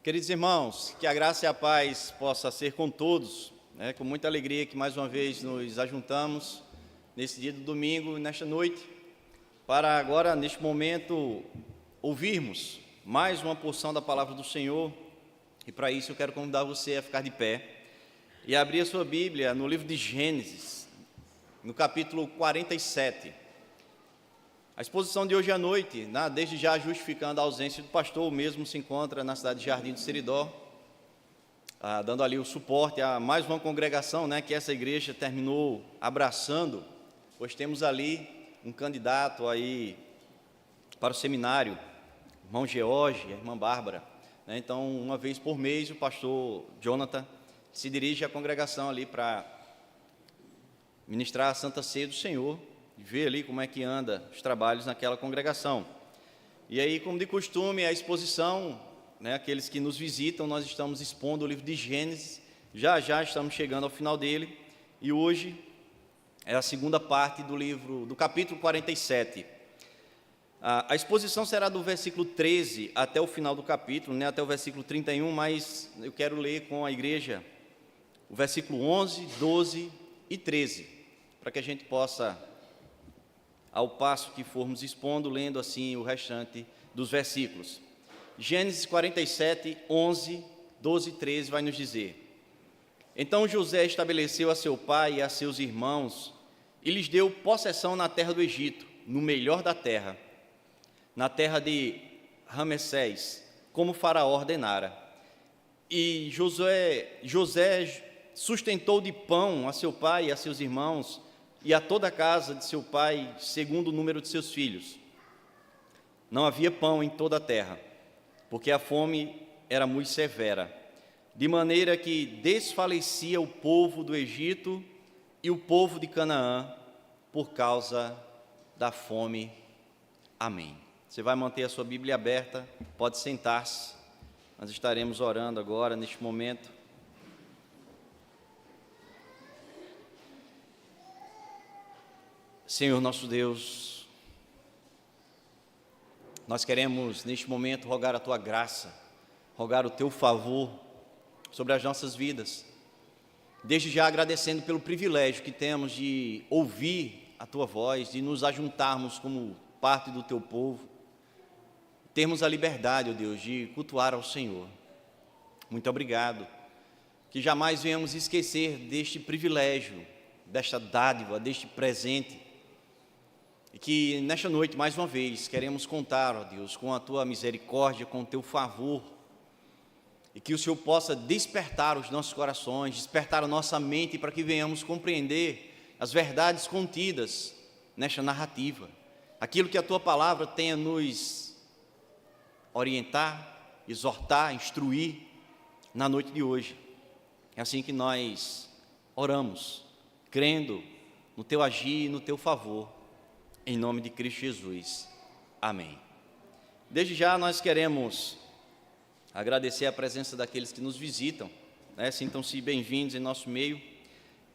Queridos irmãos, que a graça e a paz possa ser com todos, com muita alegria que mais uma vez nos ajuntamos nesse dia do domingo, nesta noite, para agora, neste momento, ouvirmos mais uma porção da palavra do Senhor. E para isso eu quero convidar você a ficar de pé e abrir a sua Bíblia no livro de Gênesis, no capítulo 47. A exposição de hoje à noite, desde já justificando a ausência do pastor, o mesmo se encontra na cidade de Jardim do Seridó, dando ali o suporte a mais uma congregação, que essa igreja terminou abraçando, pois temos ali um candidato aí para o seminário, o irmão George e a irmã Bárbara. Então, uma vez por mês, o pastor Jonathan se dirige à congregação ali para ministrar a Santa Ceia do Senhor, ver ali como é que anda os trabalhos naquela congregação. E aí, como de costume, a exposição, aqueles que nos visitam, nós estamos expondo o livro de Gênesis, já estamos chegando ao final dele, e hoje é a segunda parte do livro, do capítulo 47. A exposição será do versículo 13 até o final do capítulo, até o versículo 31, mas eu quero ler com a igreja o versículo 11, 12 e 13, para que a gente possa, ao passo que formos expondo, lendo assim o restante dos versículos. Gênesis 47, 11, 12 e 13 vai nos dizer: Então José estabeleceu a seu pai e a seus irmãos e lhes deu possessão na terra do Egito, no melhor da terra, na terra de Ramessés, como Faraó ordenara. E José sustentou de pão a seu pai e a seus irmãos e a toda a casa de seu pai, segundo o número de seus filhos. Não havia pão em toda a terra, porque a fome era muito severa, de maneira que desfalecia o povo do Egito e o povo de Canaã por causa da fome. Amém. Você vai manter a sua Bíblia aberta, pode sentar-se. Nós estaremos orando agora, neste momento. Senhor nosso Deus, nós queremos neste momento rogar a Tua graça, rogar o Teu favor sobre as nossas vidas, desde já agradecendo pelo privilégio que temos de ouvir a Tua voz, de nos ajuntarmos como parte do Teu povo, termos a liberdade, ó Deus, de cultuar ao Senhor. Muito obrigado, que jamais venhamos esquecer deste privilégio, desta dádiva, deste presente, e que nesta noite, mais uma vez, queremos contar, ó Deus, com a Tua misericórdia, com o Teu favor, e que o Senhor possa despertar os nossos corações, despertar a nossa mente, para que venhamos compreender as verdades contidas nesta narrativa, aquilo que a Tua palavra tenha nos orientar, exortar, instruir na noite de hoje. É assim que nós oramos, crendo no Teu agir e no Teu favor, em nome de Cristo Jesus. Amém. Desde já nós queremos agradecer a presença daqueles que nos visitam, sintam-se bem-vindos em nosso meio.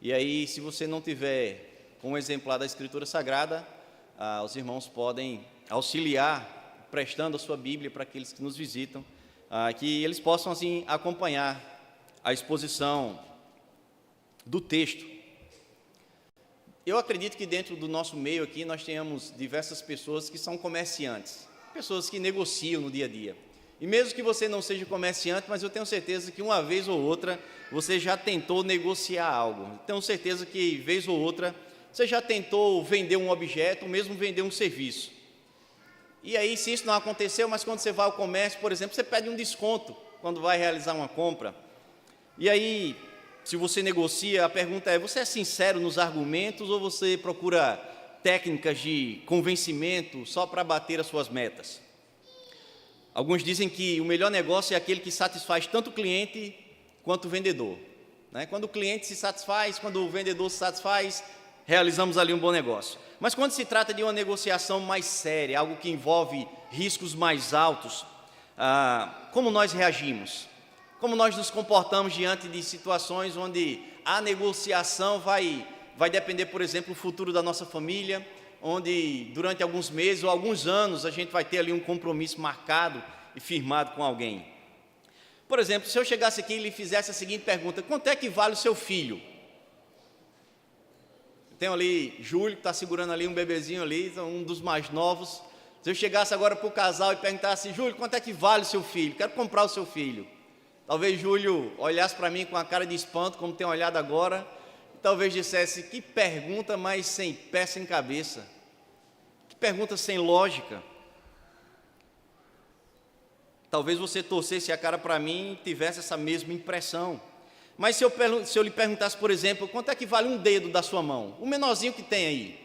E aí, se você não tiver um exemplar da Escritura Sagrada, os irmãos podem auxiliar, prestando a sua Bíblia para aqueles que nos visitam, que eles possam assim acompanhar a exposição do texto. Eu acredito que dentro do nosso meio aqui nós tenhamos diversas pessoas que são comerciantes, pessoas que negociam no dia a dia. E mesmo que você não seja comerciante, mas eu tenho certeza que uma vez ou outra você já tentou negociar algo. Tenho certeza que vez ou outra você já tentou vender um objeto, ou mesmo vender um serviço. E aí, se isso não aconteceu, mas quando você vai ao comércio, por exemplo, você pede um desconto quando vai realizar uma compra. E aí, se você negocia, a pergunta é: você é sincero nos argumentos ou você procura técnicas de convencimento só para bater as suas metas? Alguns dizem que o melhor negócio é aquele que satisfaz tanto o cliente quanto o vendedor. Quando o cliente se satisfaz, quando o vendedor se satisfaz, realizamos ali um bom negócio. Mas quando se trata de uma negociação mais séria, algo que envolve riscos mais altos, como nós reagimos? Como nós nos comportamos diante de situações onde a negociação vai depender, por exemplo, do futuro da nossa família, onde durante alguns meses ou alguns anos a gente vai ter ali um compromisso marcado e firmado com alguém. Por exemplo, se eu chegasse aqui e lhe fizesse a seguinte pergunta: quanto é que vale o seu filho? Eu tenho ali Júlio, que está segurando ali um bebezinho ali, um dos mais novos. Se eu chegasse agora para o casal e perguntasse: Júlio, quanto é que vale o seu filho? Quero comprar o seu filho. Talvez Júlio olhasse para mim com a cara de espanto, como tem olhado agora, e talvez dissesse: que pergunta mais sem pé, sem cabeça. Que pergunta sem lógica. Talvez você torcesse a cara para mim e tivesse essa mesma impressão. Mas se eu lhe perguntasse, por exemplo, quanto é que vale um dedo da sua mão? O menorzinho que tem aí.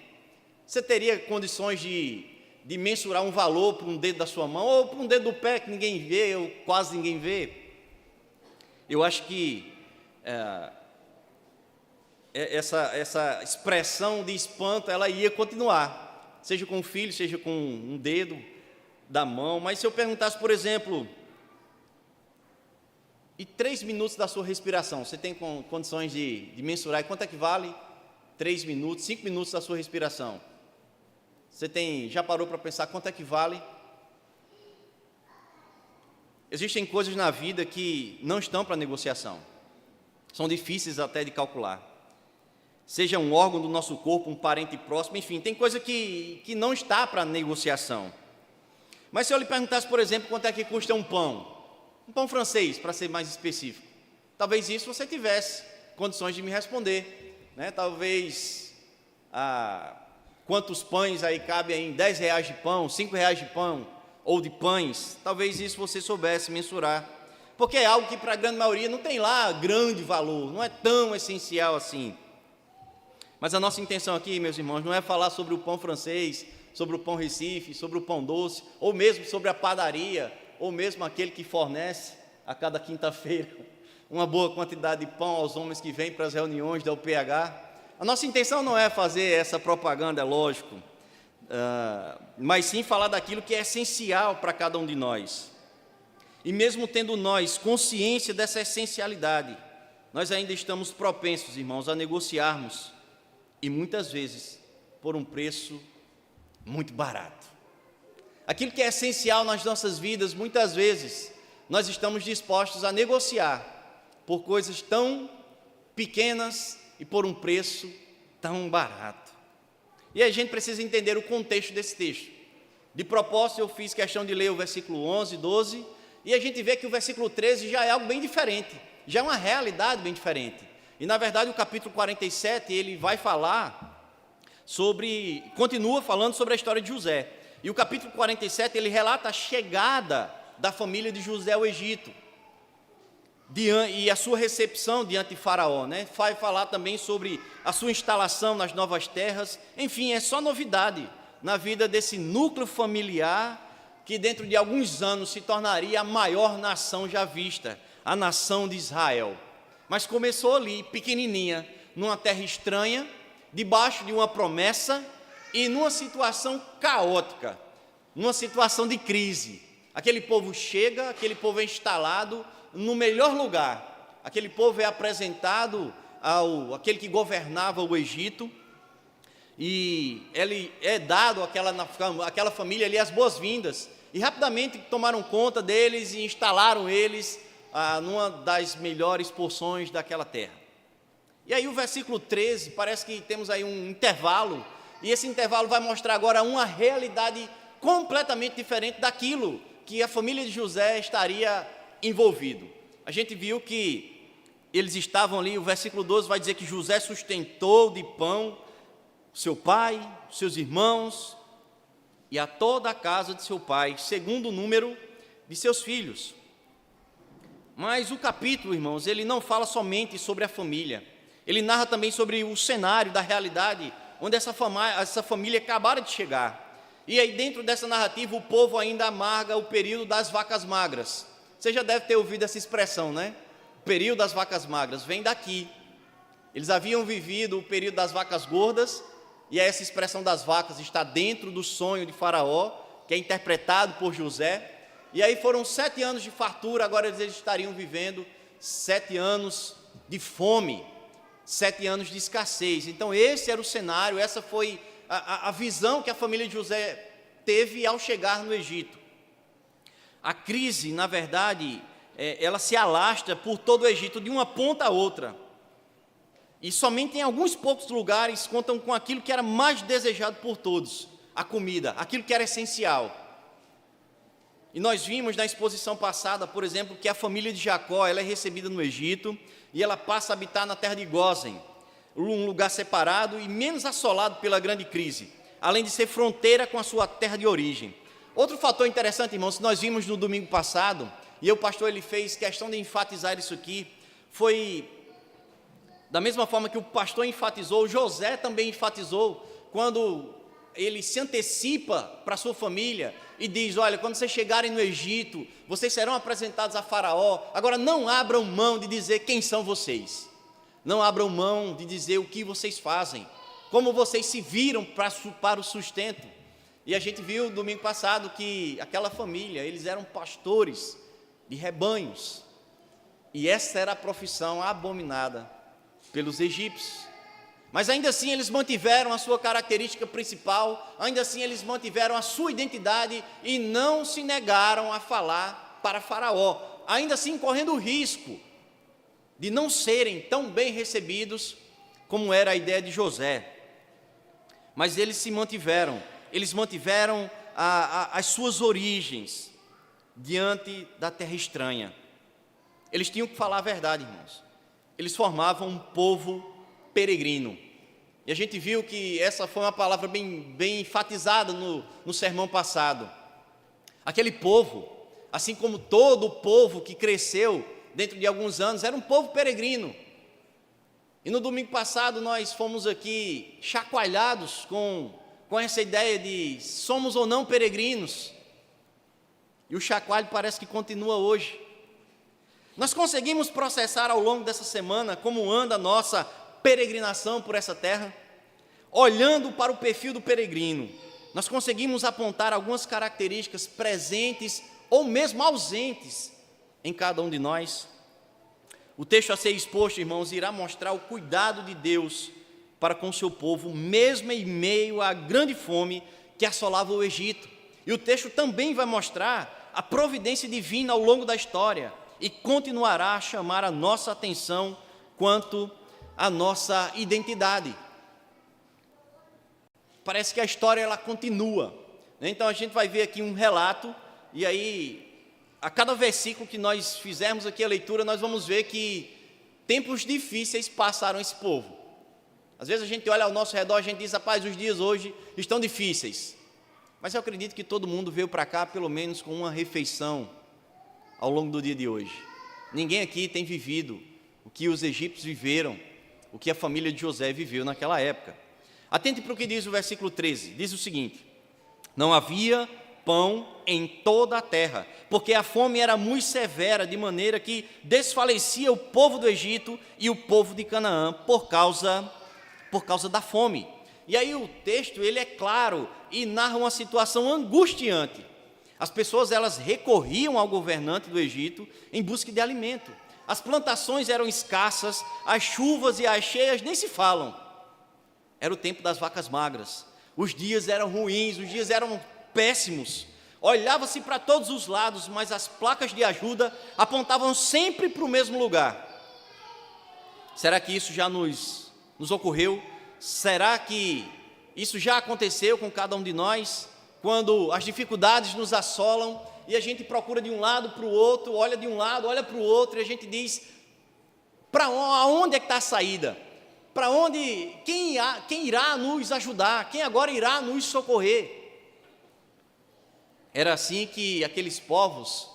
Você teria condições de mensurar um valor para um dedo da sua mão, ou para um dedo do pé que ninguém vê, ou quase ninguém vê? Eu acho que essa expressão de espanto, ela ia continuar, seja com o filho, seja com um dedo da mão. Mas se eu perguntasse, por exemplo, e 3 minutos da sua respiração, você tem condições de mensurar quanto é que vale 3 minutos, 5 minutos da sua respiração? Já parou para pensar quanto é que vale? Existem coisas na vida que não estão para negociação, são difíceis até de calcular. Seja um órgão do nosso corpo, um parente próximo, enfim, tem coisa que não está para negociação. Mas se eu lhe perguntasse, por exemplo, quanto é que custa um pão francês, para ser mais específico, talvez isso você tivesse condições de me responder, né? Talvez quantos pães aí cabem aí em R$10 de pão, R$5 de pão, ou de pães, talvez isso você soubesse mensurar, porque é algo que para a grande maioria não tem lá grande valor, não é tão essencial assim. Mas a nossa intenção aqui, meus irmãos, não é falar sobre o pão francês, sobre o pão Recife, sobre o pão doce, ou mesmo sobre a padaria, ou mesmo aquele que fornece a cada quinta-feira uma boa quantidade de pão aos homens que vêm para as reuniões da UPH. A nossa intenção não é fazer essa propaganda, é lógico, mas sim falar daquilo que é essencial para cada um de nós. E mesmo tendo nós consciência dessa essencialidade, nós ainda estamos propensos, irmãos, a negociarmos, e muitas vezes por um preço muito barato. Aquilo que é essencial nas nossas vidas, muitas vezes, nós estamos dispostos a negociar por coisas tão pequenas e por um preço tão barato. E a gente precisa entender o contexto desse texto. De propósito, eu fiz questão de ler o versículo 11, 12, e a gente vê que o versículo 13 já é algo bem diferente, já é uma realidade bem diferente. E, na verdade, o capítulo 47, ele vai falar continua falando sobre a história de José. E o capítulo 47, ele relata a chegada da família de José ao Egito, e a sua recepção diante de Faraó, né? Vai falar também sobre a sua instalação nas novas terras. Enfim, é só novidade na vida desse núcleo familiar que dentro de alguns anos se tornaria a maior nação já vista, a nação de Israel. Mas começou ali, pequenininha, numa terra estranha, debaixo de uma promessa e numa situação caótica, numa situação de crise. Aquele povo chega, aquele povo é instalado no melhor lugar, aquele povo é apresentado àquele que governava o Egito, e ele é dado àquela família ali as boas-vindas, e rapidamente tomaram conta deles e instalaram eles numa das melhores porções daquela terra. E aí o versículo 13, parece que temos aí um intervalo, e esse intervalo vai mostrar agora uma realidade completamente diferente daquilo que a família de José estaria envolvido. A gente viu que eles estavam ali, o versículo 12 vai dizer que José sustentou de pão seu pai, seus irmãos e a toda a casa de seu pai, segundo o número de seus filhos. Mas o capítulo, irmãos, ele não fala somente sobre a família, ele narra também sobre o cenário da realidade onde essa família acabara de chegar. E aí dentro dessa narrativa o povo ainda amarga o período das vacas magras. Você já deve ter ouvido essa expressão, né? O período das vacas magras vem daqui. Eles haviam vivido o período das vacas gordas, e essa expressão das vacas está dentro do sonho de Faraó, que é interpretado por José. E aí foram 7 anos de fartura, agora eles estariam vivendo 7 anos de fome. 7 anos de escassez. Então esse era o cenário, essa foi a visão que a família de José teve ao chegar no Egito. A crise, na verdade, ela se alastra por todo o Egito, de uma ponta a outra. E somente em alguns poucos lugares contam com aquilo que era mais desejado por todos, a comida, aquilo que era essencial. E nós vimos na exposição passada, por exemplo, que a família de Jacó, ela é recebida no Egito e ela passa a habitar na terra de Gósen, um lugar separado e menos assolado pela grande crise, além de ser fronteira com a sua terra de origem. Outro fator interessante, irmãos, que nós vimos no domingo passado, e o pastor ele fez questão de enfatizar isso aqui, foi da mesma forma que o pastor enfatizou, José também enfatizou, quando ele se antecipa para a sua família e diz: olha, quando vocês chegarem no Egito, vocês serão apresentados a Faraó, agora não abram mão de dizer quem são vocês, não abram mão de dizer o que vocês fazem, como vocês se viram para o sustento. E a gente viu domingo passado que aquela família, eles eram pastores de rebanhos, e essa era a profissão abominada pelos egípcios. Mas ainda assim eles mantiveram a sua característica principal, ainda assim eles mantiveram a sua identidade e não se negaram a falar para Faraó, ainda assim correndo o risco de não serem tão bem recebidos como era a ideia de José. Mas eles mantiveram as suas origens diante da terra estranha. Eles tinham que falar a verdade, irmãos. Eles formavam um povo peregrino. E a gente viu que essa foi uma palavra bem enfatizada no sermão passado. Aquele povo, assim como todo o povo que cresceu dentro de alguns anos, era um povo peregrino. E no domingo passado nós fomos aqui chacoalhados com essa ideia de somos ou não peregrinos. E o chacoalho parece que continua hoje. Nós conseguimos processar ao longo dessa semana como anda a nossa peregrinação por essa terra? Olhando para o perfil do peregrino, nós conseguimos apontar algumas características presentes ou mesmo ausentes em cada um de nós. O texto a ser exposto, irmãos, irá mostrar o cuidado de Deus para com o seu povo, mesmo em meio à grande fome que assolava o Egito. E o texto também vai mostrar a providência divina ao longo da história e continuará a chamar a nossa atenção quanto à nossa identidade. Parece que a história ela continua, né? Então a gente vai ver aqui um relato, e aí a cada versículo que nós fizermos aqui a leitura, nós vamos ver que tempos difíceis passaram esse povo. Às vezes a gente olha ao nosso redor, a gente diz: rapaz, os dias hoje estão difíceis. Mas eu acredito que todo mundo veio para cá pelo menos com uma refeição ao longo do dia de hoje. Ninguém aqui tem vivido o que os egípcios viveram, o que a família de José viveu naquela época. Atente para o que diz o versículo 13, diz o seguinte: não havia pão em toda a terra, porque a fome era muito severa, de maneira que desfalecia o povo do Egito e o povo de Canaã por causa da fome. E aí o texto ele é claro e narra uma situação angustiante. As pessoas elas recorriam ao governante do Egito em busca de alimento. As plantações eram escassas, as chuvas e as cheias nem se falam. Era o tempo das vacas magras. Os dias eram ruins, os dias eram péssimos. Olhava-se para todos os lados, mas as placas de ajuda apontavam sempre para o mesmo lugar. Será que isso já nos ocorreu? Será que isso já aconteceu com cada um de nós? Quando as dificuldades nos assolam e a gente procura de um lado para o outro, olha de um lado, olha para o outro, e a gente diz: aonde é que está a saída? Para onde, quem irá nos ajudar? Quem agora irá nos socorrer? Era assim que aqueles povos,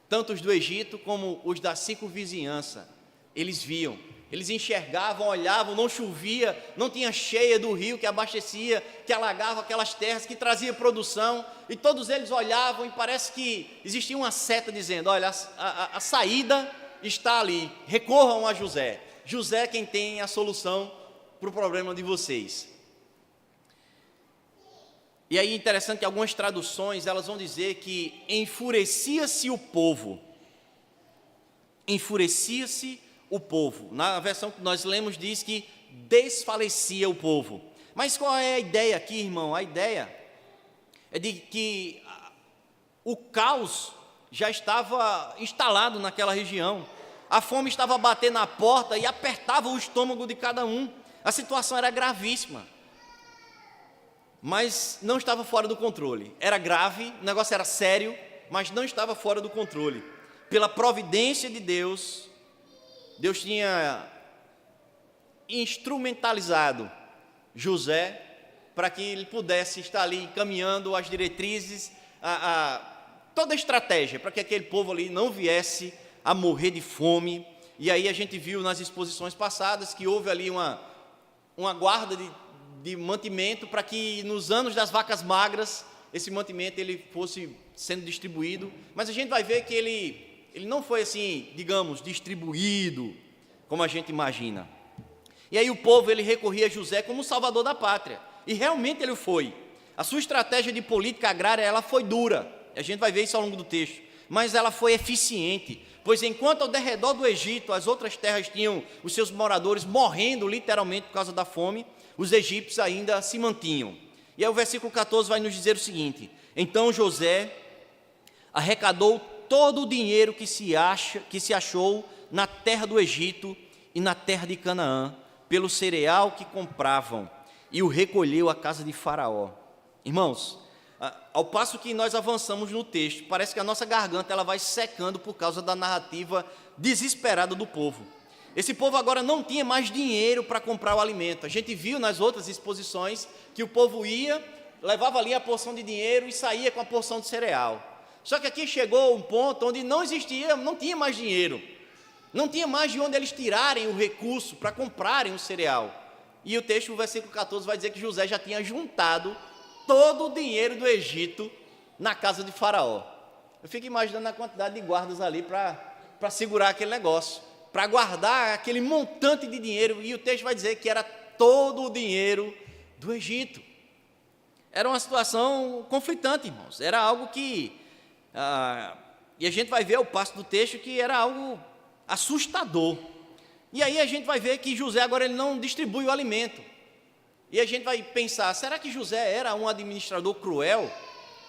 tanto os do Egito como os da circunvizinhança, eles viam. Eles enxergavam, olhavam, não chovia, não tinha cheia do rio que abastecia, que alagava aquelas terras, que trazia produção, e todos eles olhavam e parece que existia uma seta dizendo: olha, a saída está ali, recorram a José. José é quem tem a solução para o problema de vocês. E aí é interessante que algumas traduções, elas vão dizer que enfurecia-se o o povo. Na versão que nós lemos diz que desfalecia o povo. Mas qual é a ideia aqui, irmão? A ideia é de que o caos já estava instalado naquela região. A fome estava batendo na porta e apertava o estômago de cada um. A situação era gravíssima, mas não estava fora do controle. Era grave, o negócio era sério, mas não estava fora do controle. Pela providência de Deus, Deus tinha instrumentalizado José para que ele pudesse estar ali encaminhando as diretrizes, toda a estratégia para que aquele povo ali não viesse a morrer de fome. E aí a gente viu nas exposições passadas que houve ali uma guarda de mantimento para que nos anos das vacas magras esse mantimento ele fosse sendo distribuído. Mas a gente vai ver que ele não foi assim, digamos, distribuído como a gente imagina. E aí o povo ele recorria a José como o salvador da pátria. E realmente ele foi. A sua estratégia de política agrária ela foi dura. A gente vai ver isso ao longo do texto. Mas ela foi eficiente. Pois enquanto ao derredor do Egito as outras terras tinham os seus moradores morrendo literalmente por causa da fome, os egípcios ainda se mantinham. E aí o versículo 14 vai nos dizer o seguinte: então José arrecadou todo o dinheiro que se achou na terra do Egito e na terra de Canaã, pelo cereal que compravam, e o recolheu à casa de Faraó. Irmãos, ao passo que nós avançamos no texto, parece que a nossa garganta ela vai secando por causa da narrativa desesperada do povo. Esse povo agora não tinha mais dinheiro para comprar o alimento. A gente viu nas outras exposições que o povo ia, levava ali a porção de dinheiro e saía com a porção de cereal. Só que aqui chegou um ponto onde não tinha mais dinheiro. Não tinha mais de onde eles tirarem o recurso para comprarem o cereal. E o texto, o versículo 14, vai dizer que José já tinha juntado todo o dinheiro do Egito na casa de Faraó. Eu fico imaginando a quantidade de guardas ali para segurar aquele negócio, para guardar aquele montante de dinheiro. E o texto vai dizer que era todo o dinheiro do Egito. Era uma situação conflitante, irmãos. Era algo que... e a gente vai ver ao passo do texto que era algo assustador. E aí a gente vai ver que José agora ele não distribui o alimento. E a gente vai pensar, será que José era um administrador cruel?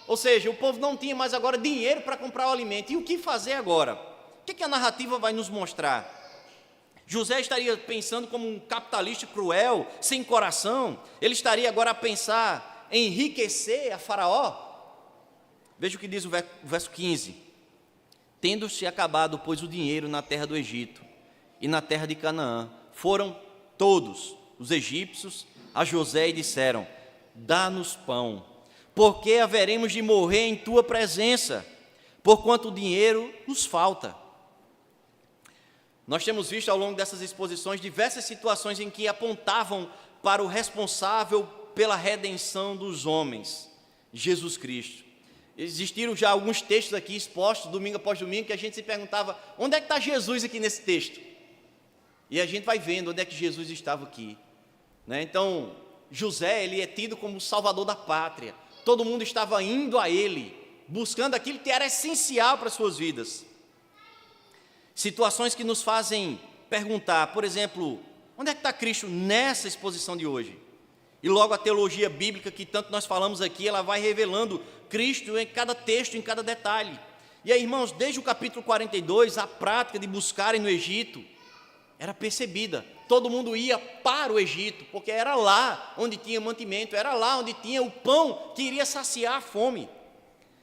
Ou seja, o povo não tinha mais agora dinheiro para comprar o alimento. E o que fazer agora? O que a narrativa vai nos mostrar? José estaria pensando como um capitalista cruel, sem coração? Ele estaria agora a pensar em enriquecer a Faraó? Veja o que diz o verso 15. Tendo-se acabado, pois, o dinheiro na terra do Egito e na terra de Canaã, foram todos os egípcios a José e disseram: dá-nos pão, porque haveremos de morrer em tua presença, porquanto o dinheiro nos falta. Nós temos visto ao longo dessas exposições diversas situações em que apontavam para o responsável pela redenção dos homens, Jesus Cristo. Existiram já alguns textos aqui expostos, domingo após domingo, que a gente se perguntava, onde é que está Jesus aqui nesse texto? E a gente vai vendo onde é que Jesus estava aqui. Então, José, ele é tido como o salvador da pátria. Todo mundo estava indo a ele, buscando aquilo que era essencial para as suas vidas. Situações que nos fazem perguntar, por exemplo, onde é que está Cristo nessa exposição de hoje? E logo a teologia bíblica, que tanto nós falamos aqui, ela vai revelando Cristo em cada texto, em cada detalhe. E aí, irmãos, desde o capítulo 42, a prática de buscarem no Egito era percebida. Todo mundo ia para o Egito, porque era lá onde tinha mantimento, era lá onde tinha o pão que iria saciar a fome.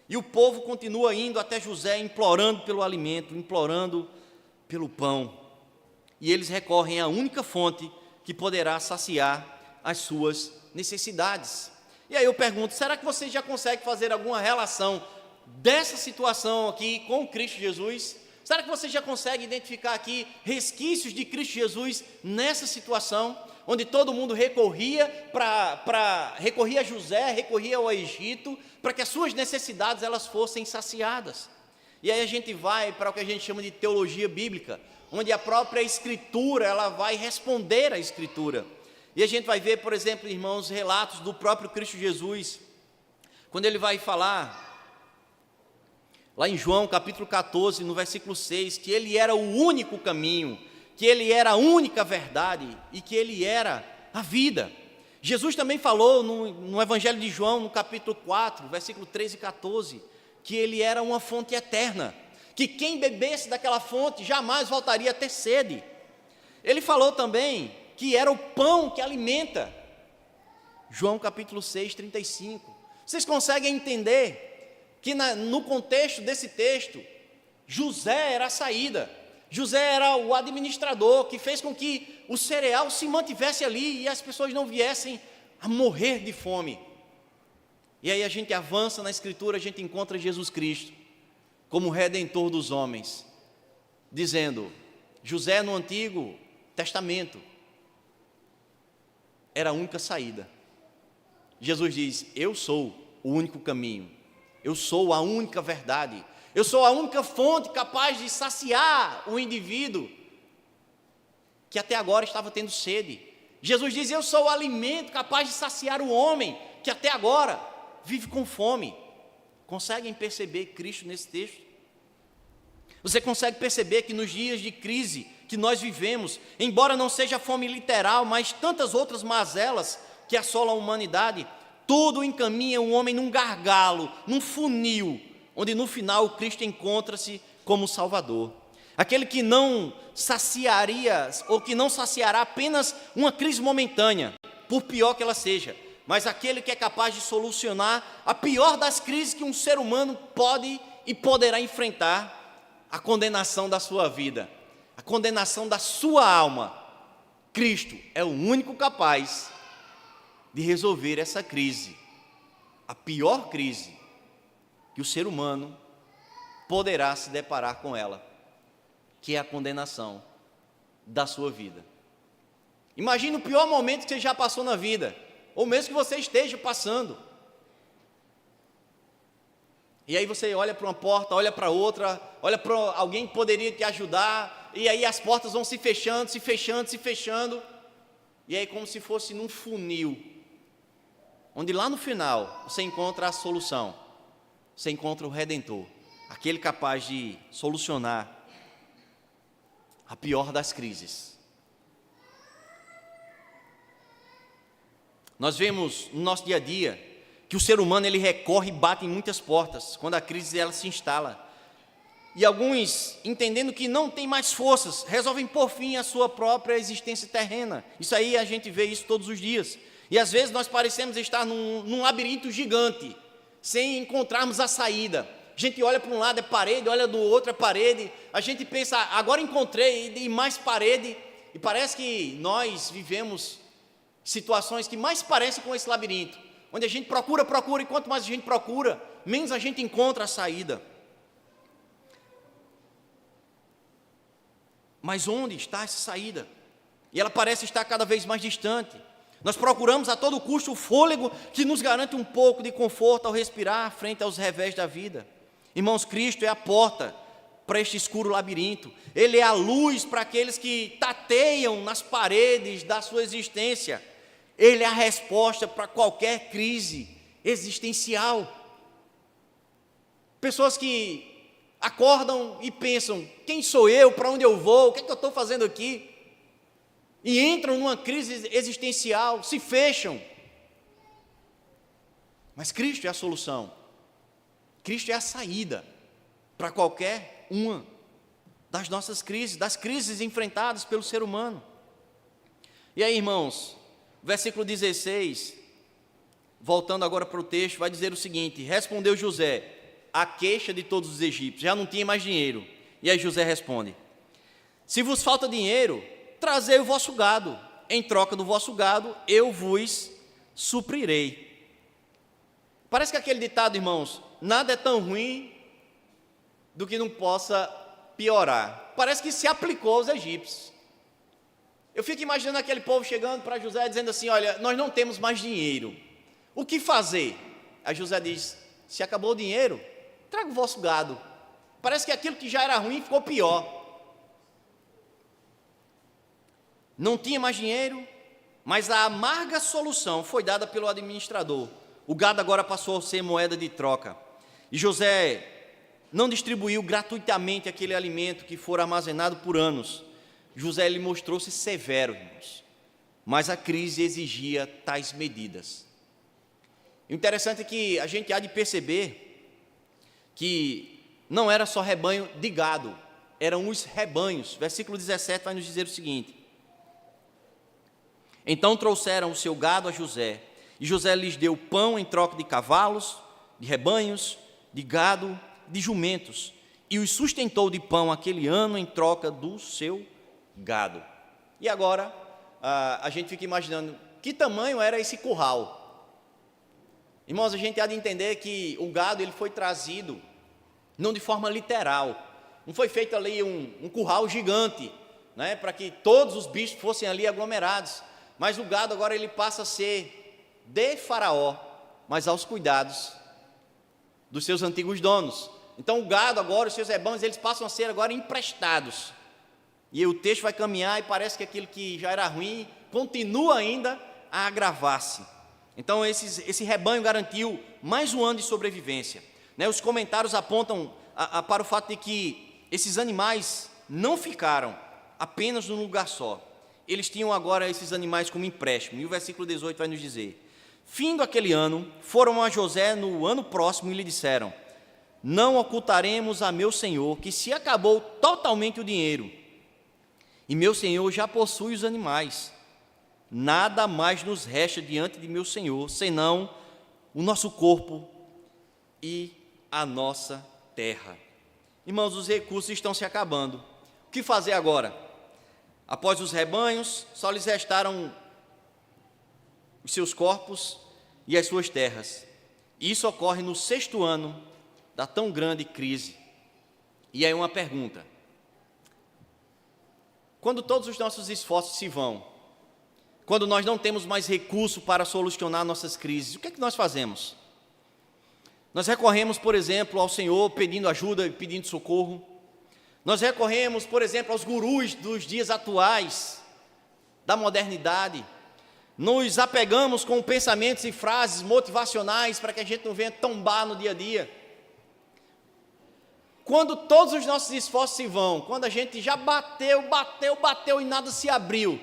E o povo continua indo até José, implorando pelo alimento, implorando pelo pão. E eles recorrem à única fonte que poderá saciar as suas necessidades. E aí eu pergunto, será que você já consegue fazer alguma relação dessa situação aqui com Cristo Jesus? Será que você já consegue identificar aqui resquícios de Cristo Jesus nessa situação, onde todo mundo recorria recorria a José, recorria ao Egito, para que as suas necessidades elas fossem saciadas? E aí a gente vai para o que a gente chama de teologia bíblica, onde a própria Escritura ela vai responder à Escritura. E a gente vai ver, por exemplo, irmãos, relatos do próprio Cristo Jesus, quando ele vai falar, lá em João capítulo 14, no versículo 6, que ele era o único caminho, que Ele era a única verdade e que Ele era a vida. Jesus também falou no Evangelho de João, no capítulo 4, versículo 13 e 14, que Ele era uma fonte eterna, que quem bebesse daquela fonte jamais voltaria a ter sede. Ele falou também que era o pão que alimenta. João capítulo 6, 35. Vocês conseguem entender que no contexto desse texto, José era a saída. José era o administrador que fez com que o cereal se mantivesse ali e as pessoas não viessem a morrer de fome. E aí a gente avança na Escritura, a gente encontra Jesus Cristo como Redentor dos homens, dizendo, José no Antigo Testamento era a única saída. Jesus diz, eu sou o único caminho, eu sou a única verdade, eu sou a única fonte capaz de saciar o indivíduo que até agora estava tendo sede. Jesus diz, eu sou o alimento capaz de saciar o homem que até agora vive com fome. Conseguem perceber Cristo nesse texto? Você consegue perceber que nos dias de crise que nós vivemos, embora não seja fome literal, mas tantas outras mazelas que assolam a humanidade, tudo encaminha o homem num gargalo, num funil, onde no final Cristo encontra-se como Salvador. Aquele que não saciaria, ou que não saciará apenas uma crise momentânea, por pior que ela seja, mas aquele que é capaz de solucionar a pior das crises que um ser humano pode e poderá enfrentar, a condenação da sua vida, a condenação da sua alma. Cristo é o único capaz de resolver essa crise, a pior crise que o ser humano poderá se deparar com ela, que é a condenação da sua vida. Imagine o pior momento que você já passou na vida, ou mesmo que você esteja passando. E aí você olha para uma porta, olha para outra, olha para alguém que poderia te ajudar, e aí as portas vão se fechando, se fechando, se fechando, e aí como se fosse num funil, onde lá no final você encontra a solução, você encontra o Redentor, aquele capaz de solucionar a pior das crises. Nós vemos no nosso dia a dia que o ser humano ele recorre e bate em muitas portas quando a crise ela se instala. E alguns, entendendo que não tem mais forças, resolvem pôr fim à sua própria existência terrena. Isso aí a gente vê isso todos os dias. E às vezes nós parecemos estar num labirinto gigante, sem encontrarmos a saída. A gente olha para um lado é parede, olha do outro é parede. A gente pensa, agora encontrei, e mais parede. E parece que nós vivemos situações que mais parecem com esse labirinto, onde a gente procura, e quanto mais a gente procura, menos a gente encontra a saída. Mas onde está essa saída? E ela parece estar cada vez mais distante. Nós procuramos a todo custo o fôlego que nos garante um pouco de conforto ao respirar frente aos revés da vida. Irmãos, Cristo é a porta para este escuro labirinto. Ele é a luz para aqueles que tateiam nas paredes da sua existência. Ele é a resposta para qualquer crise existencial. Pessoas que acordam e pensam, quem sou eu, para onde eu vou, o que é que eu estou fazendo aqui? E entram numa crise existencial, se fecham. Mas Cristo é a solução. Cristo é a saída para qualquer uma das nossas crises, das crises enfrentadas pelo ser humano. E aí, irmãos, versículo 16, voltando agora para o texto, vai dizer o seguinte: respondeu José à queixa de todos os egípcios, já não tinha mais dinheiro. E aí José responde: se vos falta dinheiro, trazei o vosso gado, em troca do vosso gado eu vos suprirei. Parece que aquele ditado, irmãos, nada é tão ruim do que não possa piorar, parece que se aplicou aos egípcios. Eu fico imaginando aquele povo chegando para José dizendo assim: olha, nós não temos mais dinheiro, o que fazer? Aí José diz: se acabou o dinheiro, traga o vosso gado. Parece que aquilo que já era ruim ficou pior. Não tinha mais dinheiro, mas a amarga solução foi dada pelo administrador. O gado agora passou a ser moeda de troca. E José não distribuiu gratuitamente aquele alimento que fora armazenado por anos, José ele mostrou-se severo, irmãos, mas a crise exigia tais medidas. O interessante é que a gente há de perceber que não era só rebanho de gado, eram os rebanhos. Versículo 17 vai nos dizer o seguinte: então trouxeram o seu gado a José, e José lhes deu pão em troca de cavalos, de rebanhos, de gado, de jumentos, e os sustentou de pão aquele ano em troca do seu gado. E agora, a gente fica imaginando que tamanho era esse curral. Irmãos, a gente há de entender que o gado ele foi trazido não de forma literal, não foi feito ali um curral gigante, né, para que todos os bichos fossem ali aglomerados, mas o gado agora ele passa a ser de Faraó, mas aos cuidados dos seus antigos donos. Então o gado agora, os seus rebanhos, eles passam a ser agora emprestados. E o texto vai caminhar e parece que aquilo que já era ruim continua ainda a agravar-se. Então esse rebanho garantiu mais um ano de sobrevivência, né? Os comentários apontam para o fato de que esses animais não ficaram apenas num lugar só. Eles tinham agora esses animais como empréstimo. E o versículo 18 vai nos dizer: findo aquele ano, foram a José no ano próximo e lhe disseram: não ocultaremos a meu senhor que se acabou totalmente o dinheiro, e meu senhor já possui os animais. Nada mais nos resta diante de meu senhor, senão o nosso corpo e a nossa terra. Irmãos, os recursos estão se acabando. O que fazer agora? Após os rebanhos, só lhes restaram os seus corpos e as suas terras. Isso ocorre no 6º ano da tão grande crise. E aí uma pergunta: quando todos os nossos esforços se vão, quando nós não temos mais recurso para solucionar nossas crises, o que é que nós fazemos? Nós recorremos, por exemplo, ao Senhor pedindo ajuda e pedindo socorro. Nós recorremos, por exemplo, aos gurus dos dias atuais, da modernidade. Nos apegamos com pensamentos e frases motivacionais para que a gente não venha tombar no dia a dia. Quando todos os nossos esforços se vão, quando a gente já bateu e nada se abriu,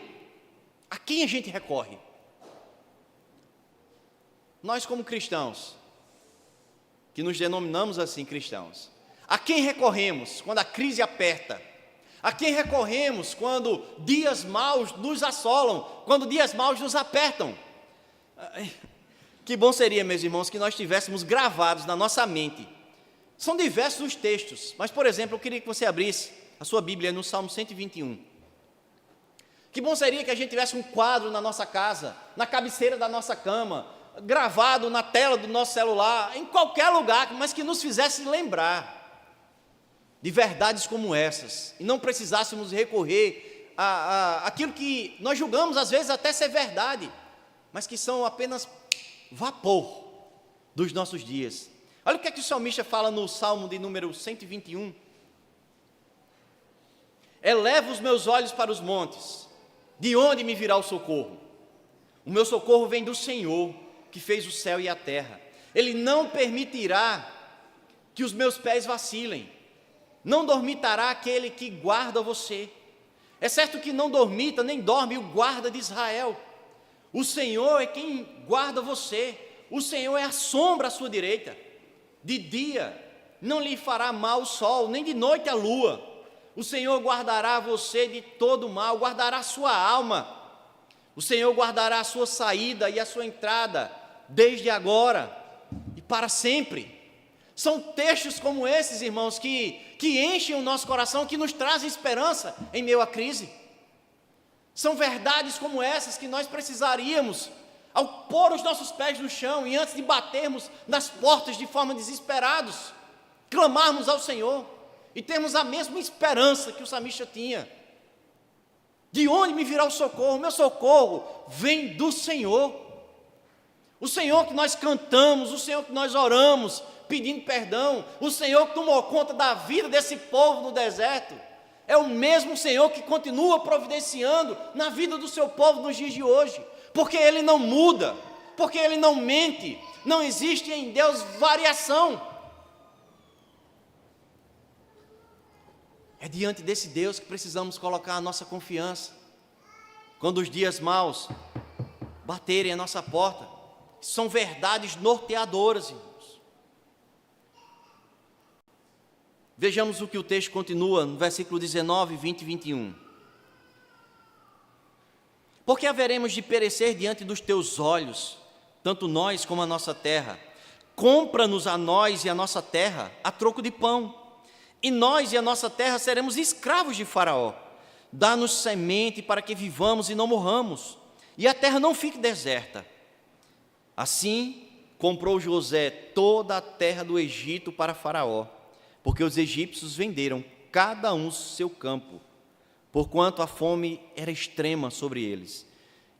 a quem a gente recorre? Nós como cristãos, que nos denominamos assim cristãos, a quem recorremos quando a crise aperta? A quem recorremos quando dias maus nos assolam, quando dias maus nos apertam? Que bom seria, meus irmãos, que nós tivéssemos gravados na nossa mente. São diversos os textos, mas, por exemplo, eu queria que você abrisse a sua Bíblia no Salmo 121. Que bom seria que a gente tivesse um quadro na nossa casa, na cabeceira da nossa cama, gravado na tela do nosso celular, em qualquer lugar, mas que nos fizesse lembrar de verdades como essas, e não precisássemos recorrer àquilo que nós julgamos às vezes até ser verdade, mas que são apenas vapor dos nossos dias. Olha o que é que o salmista fala no Salmo de número 121. Eleva os meus olhos para os montes, de onde me virá o socorro? O meu socorro vem do Senhor, que fez o céu e a terra. Ele não permitirá que os meus pés vacilem. Não dormitará aquele que guarda você. É certo que não dormita, nem dorme o guarda de Israel. O Senhor é quem guarda você. O Senhor é a sombra à sua direita. De dia não lhe fará mal o sol, nem de noite a lua. O Senhor guardará você de todo mal, guardará a sua alma. O Senhor guardará a sua saída e a sua entrada, desde agora e para sempre. São textos como esses, irmãos, que enchem o nosso coração, que nos trazem esperança em meio à crise. São verdades como essas que nós precisaríamos, ao pôr os nossos pés no chão e antes de batermos nas portas de forma desesperados, clamarmos ao Senhor e termos a mesma esperança que o salmista tinha. De onde me virá o socorro? Meu socorro vem do Senhor. O Senhor que nós cantamos, o Senhor que nós oramos, pedindo perdão, o Senhor que tomou conta da vida desse povo no deserto, é o mesmo Senhor que continua providenciando na vida do seu povo nos dias de hoje, porque Ele não muda, porque Ele não mente, não existe em Deus variação. É diante desse Deus que precisamos colocar a nossa confiança. Quando os dias maus baterem a nossa porta, são verdades norteadoras, irmãos. Vejamos o que o texto continua no versículo 19, 20 e 21. Porque haveremos de perecer diante dos teus olhos, tanto nós como a nossa terra. Compra-nos a nós e a nossa terra a troco de pão, e nós e a nossa terra seremos escravos de Faraó. Dá-nos semente para que vivamos e não morramos, e a terra não fique deserta. Assim, comprou José toda a terra do Egito para Faraó, porque os egípcios venderam cada um seu campo, porquanto a fome era extrema sobre eles,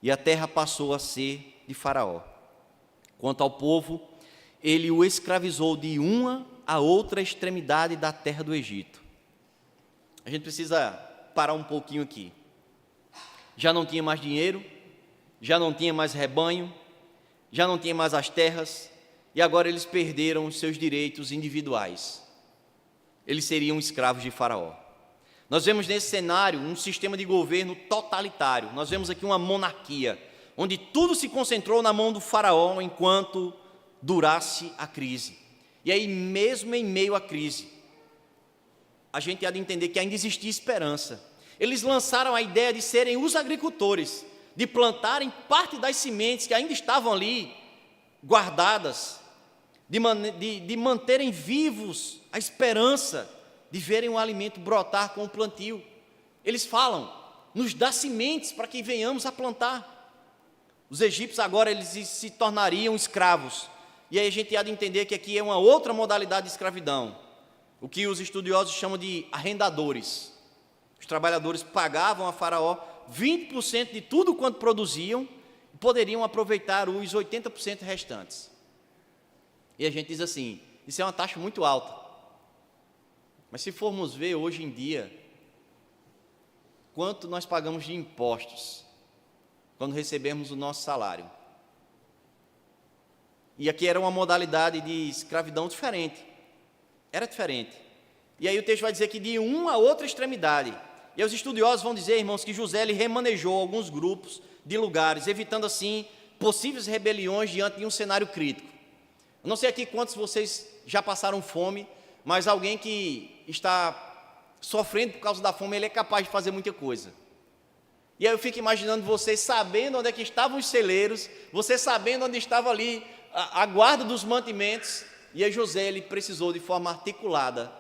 e a terra passou a ser de Faraó. Quanto ao povo, ele o escravizou de uma a outra extremidade da terra do Egito. A gente precisa parar um pouquinho aqui. Já não tinha mais dinheiro, já não tinha mais rebanho, já não tinha mais as terras, e agora eles perderam os seus direitos individuais. Eles seriam escravos de Faraó. Nós vemos nesse cenário um sistema de governo totalitário. Nós vemos aqui uma monarquia, onde tudo se concentrou na mão do Faraó enquanto durasse a crise. E aí, mesmo em meio à crise, a gente há de entender que ainda existia esperança. Eles lançaram a ideia de serem os agricultores, de plantarem parte das sementes que ainda estavam ali guardadas, de manterem vivos a esperança de verem o alimento brotar com o plantio. Eles falam, nos dá sementes para que venhamos a plantar. Os egípcios agora eles se tornariam escravos. E aí a gente há de entender que aqui é uma outra modalidade de escravidão, o que os estudiosos chamam de arrendadores. Os trabalhadores pagavam a Faraó 20% de tudo quanto produziam e poderiam aproveitar os 80% restantes. E a gente diz assim, isso é uma taxa muito alta. Mas se formos ver hoje em dia, quanto nós pagamos de impostos quando recebemos o nosso salário? E aqui era uma modalidade de escravidão diferente. Era diferente. E aí o texto vai dizer que de uma a outra extremidade. E os estudiosos vão dizer, irmãos, que José ele remanejou alguns grupos de lugares, evitando assim possíveis rebeliões diante de um cenário crítico. Eu não sei aqui quantos de vocês já passaram fome, mas alguém que está sofrendo por causa da fome, ele é capaz de fazer muita coisa. E aí eu fico imaginando vocês sabendo onde é que estavam os celeiros, você sabendo onde estava ali a guarda dos mantimentos, e aí José ele precisou de forma articulada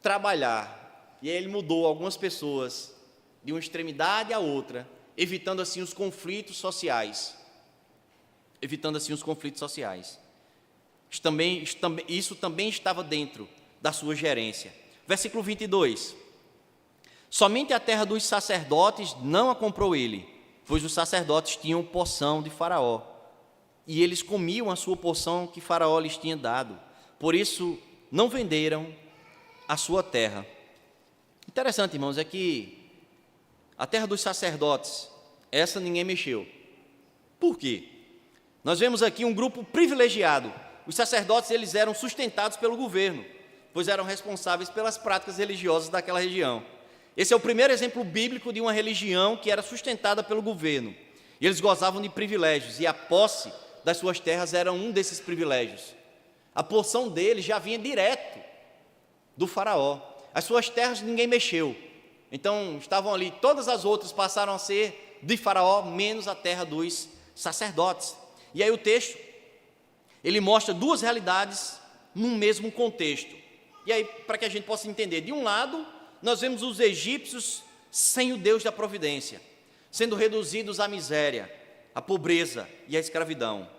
trabalhar, e aí ele mudou algumas pessoas de uma extremidade à outra, evitando assim os conflitos sociais, Isso também estava dentro da sua gerência. Versículo 22. Somente a terra dos sacerdotes não a comprou ele, pois os sacerdotes tinham porção de Faraó, e eles comiam a sua porção que Faraó lhes tinha dado. Por isso, não venderam a sua terra. Interessante, irmãos, é que a terra dos sacerdotes, essa ninguém mexeu. Por quê? Nós vemos aqui um grupo privilegiado. Os sacerdotes, eles eram sustentados pelo governo, pois eram responsáveis pelas práticas religiosas daquela região. Esse é o primeiro exemplo bíblico de uma religião que era sustentada pelo governo. E eles gozavam de privilégios, e a posse das suas terras era um desses privilégios. A porção deles já vinha direto do Faraó. As suas terras ninguém mexeu. Então, estavam ali, todas as outras passaram a ser de Faraó, menos a terra dos sacerdotes. E aí o texto, ele mostra duas realidades num mesmo contexto. E aí, para que a gente possa entender, de um lado, nós vemos os egípcios sem o Deus da providência, sendo reduzidos à miséria, à pobreza e à escravidão.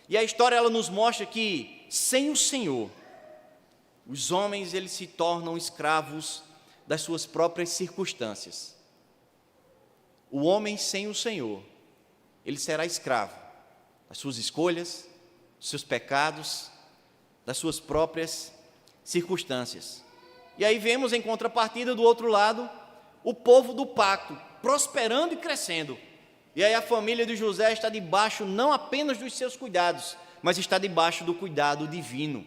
E a história ela nos mostra que, sem o Senhor, os homens eles se tornam escravos das suas próprias circunstâncias. O homem sem o Senhor, ele será escravo das suas escolhas, dos seus pecados, das suas próprias circunstâncias. E aí vemos em contrapartida do outro lado, o povo do pacto, prosperando e crescendo. E aí a família de José está debaixo não apenas dos seus cuidados, mas está debaixo do cuidado divino.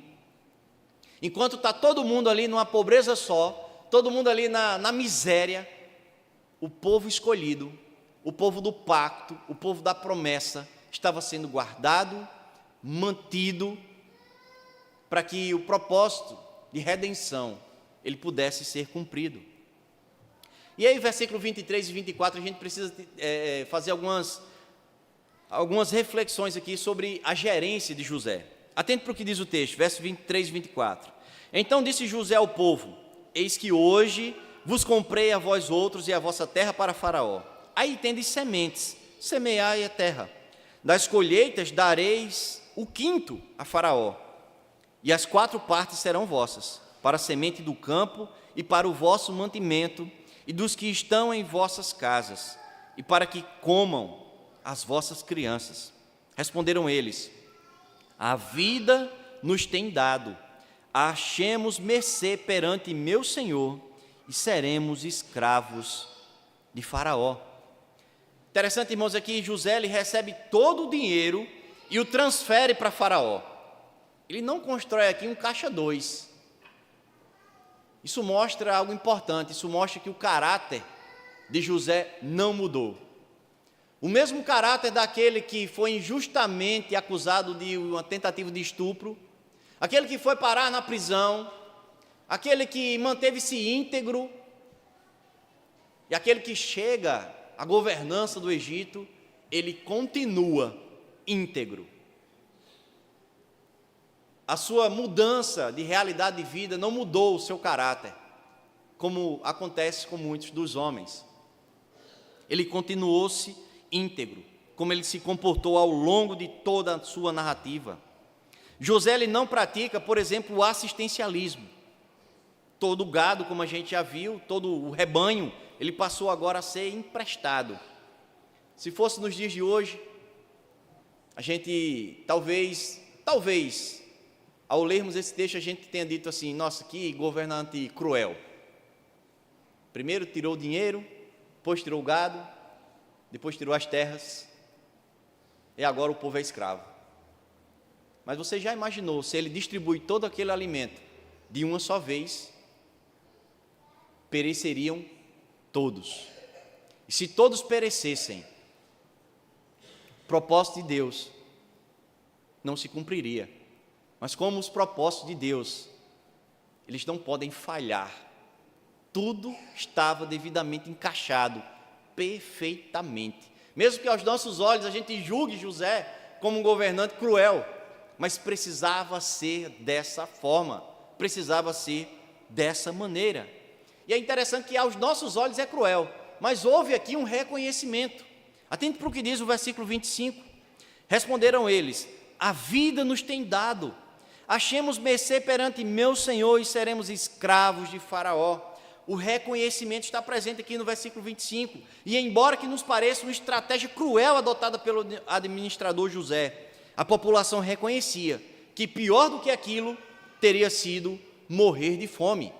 Enquanto está todo mundo ali numa pobreza só, todo mundo ali na miséria, o povo escolhido, o povo do pacto, o povo da promessa, estava sendo guardado, mantido, para que o propósito de redenção, ele pudesse ser cumprido. E aí, versículo 23 e 24, a gente precisa fazer algumas reflexões aqui sobre a gerência de José. Atente para o que diz o texto, versos 23 e 24. Então disse José ao povo: eis que hoje vos comprei a vós outros e a vossa terra para Faraó. Aí tendes sementes, semeai a terra. Das colheitas dareis o quinto a Faraó, e as 4 partes serão vossas, para a semente do campo e para o vosso mantimento, e dos que estão em vossas casas, e para que comam as vossas crianças. Responderam eles: a vida nos tem dado, achemos mercê perante meu senhor, e seremos escravos de Faraó. Interessante, irmãos, aqui José ele recebe todo o dinheiro e o transfere para Faraó. Ele não constrói aqui um caixa 2. Isso mostra algo importante, isso mostra que o caráter de José não mudou. O mesmo caráter daquele que foi injustamente acusado de uma tentativa de estupro, aquele que foi parar na prisão, aquele que manteve-se íntegro, e aquele que chega à governança do Egito, ele continua íntegro. A sua mudança de realidade de vida não mudou o seu caráter, como acontece com muitos dos homens. Ele continuou-se íntegro, como ele se comportou ao longo de toda a sua narrativa. José ele não pratica, por exemplo, o assistencialismo. Todo o gado, como a gente já viu, todo o rebanho, ele passou agora a ser emprestado. Se fosse nos dias de hoje, a gente talvez, ao lermos esse texto, a gente tenha dito assim: nossa, que governante cruel. Primeiro tirou o dinheiro, depois tirou o gado, depois tirou as terras, e agora o povo é escravo. Mas você já imaginou se ele distribui todo aquele alimento de uma só vez? Pereceriam todos. E se todos perecessem, o propósito de Deus não se cumpriria. Mas como os propósitos de Deus, eles não podem falhar. Tudo estava devidamente encaixado, perfeitamente. Mesmo que aos nossos olhos a gente julgue José como um governante cruel, mas precisava ser dessa forma, precisava ser dessa maneira. E é interessante que aos nossos olhos é cruel, mas houve aqui um reconhecimento. Atente para o que diz o versículo 25. Responderam eles: a vida nos tem dado, achemos mercê perante meu Senhor e seremos escravos de Faraó. O reconhecimento está presente aqui no versículo 25. E embora que nos pareça uma estratégia cruel adotada pelo administrador José, a população reconhecia que pior do que aquilo teria sido morrer de fome.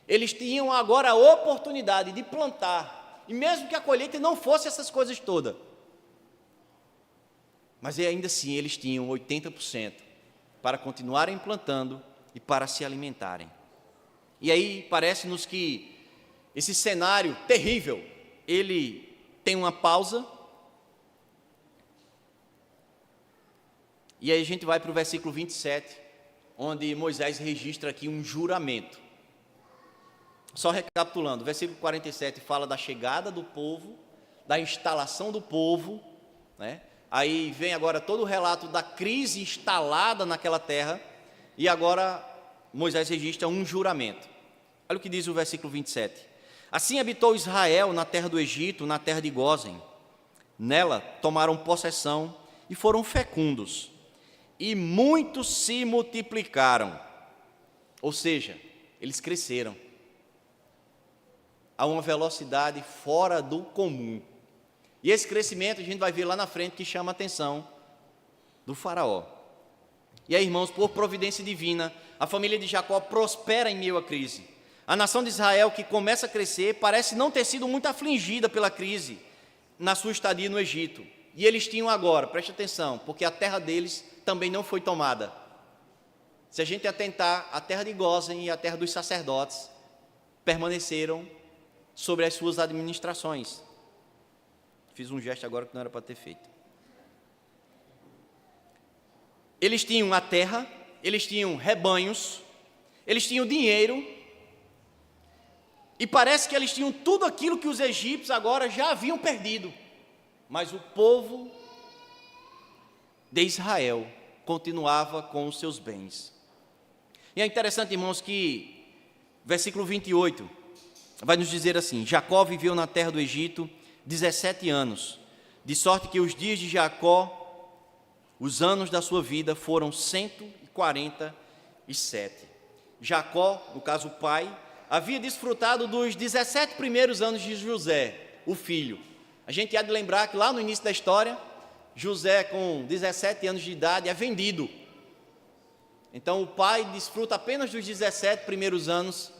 Eles tinham agora a oportunidade de plantar, e mesmo que a colheita não fosse essas coisas todas, mas ainda assim eles tinham 80% para continuarem plantando e para se alimentarem. E aí parece-nos que esse cenário terrível, ele tem uma pausa, e aí a gente vai para o versículo 27, onde Moisés registra aqui um juramento. Só recapitulando, o versículo 47 fala da chegada do povo, da instalação do povo, né? Aí vem agora todo o relato da crise instalada naquela terra, e agora Moisés registra um juramento. Olha o que diz o versículo 27. Assim habitou Israel na terra do Egito, na terra de Gósen. Nela tomaram possessão e foram fecundos, e muitos se multiplicaram. Ou seja, eles cresceram a uma velocidade fora do comum. E esse crescimento a gente vai ver lá na frente que chama a atenção do faraó. E aí, irmãos, por providência divina, a família de Jacó prospera em meio à crise. A nação de Israel, que começa a crescer, parece não ter sido muito afligida pela crise na sua estadia no Egito. E eles tinham agora, preste atenção, porque a terra deles também não foi tomada. Se a gente atentar, a terra de Gósen e a terra dos sacerdotes permaneceram sobre as suas administrações. Fiz um gesto agora que não era para ter feito. Eles tinham a terra, eles tinham rebanhos, eles tinham dinheiro, e parece que eles tinham tudo aquilo que os egípcios agora já haviam perdido. Mas o povo de Israel continuava com os seus bens. E é interessante, irmãos, que versículo 28 vai nos dizer assim: Jacó viveu na terra do Egito 17 anos, de sorte que os dias de Jacó, os anos da sua vida, foram 147. Jacó, no caso o pai, havia desfrutado dos 17 primeiros anos de José, o filho. A gente há de lembrar que lá no início da história, José, com 17 anos de idade, é vendido. Então o pai desfruta apenas dos 17 primeiros anos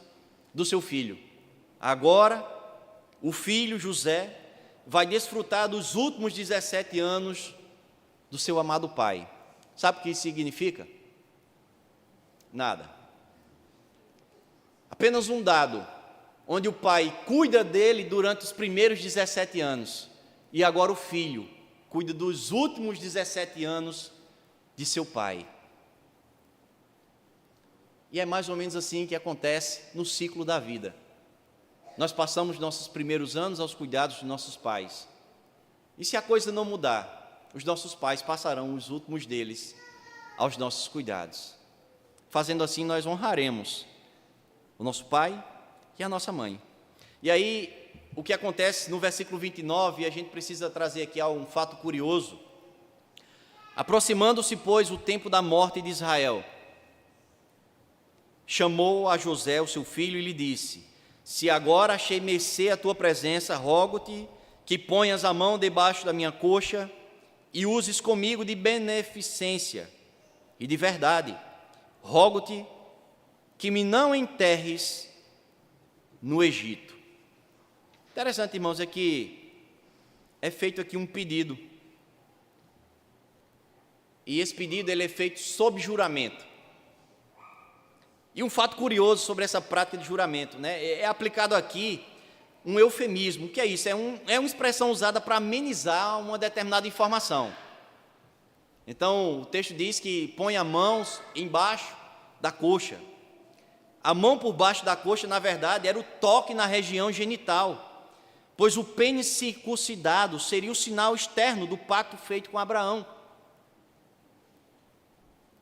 do seu filho. Agora, o filho José vai desfrutar dos últimos 17 anos do seu amado pai. Sabe o que isso significa? Nada. Apenas um dado, onde o pai cuida dele durante os primeiros 17 anos, e agora o filho cuida dos últimos 17 anos de seu pai. E é mais ou menos assim que acontece no ciclo da vida. Nós passamos nossos primeiros anos aos cuidados de nossos pais. E se a coisa não mudar, os nossos pais passarão os últimos deles aos nossos cuidados. Fazendo assim, nós honraremos o nosso pai e a nossa mãe. E aí, o que acontece no versículo 29, a gente precisa trazer aqui um fato curioso. Aproximando-se, pois, o tempo da morte de Israel, chamou a José, o seu filho, e lhe disse: se agora achei mercê a tua presença, rogo-te que ponhas a mão debaixo da minha coxa e uses comigo de beneficência e de verdade. Rogo-te que me não enterres no Egito. Interessante, irmãos, é que é feito aqui um pedido. E esse pedido ele é feito sob juramento. E um fato curioso sobre essa prática de juramento, né? É aplicado aqui um eufemismo. O que é isso? É uma expressão usada para amenizar uma determinada informação. Então, o texto diz que põe a mão embaixo da coxa. A mão por baixo da coxa, na verdade, era o toque na região genital, pois o pênis circuncidado seria o sinal externo do pacto feito com Abraão.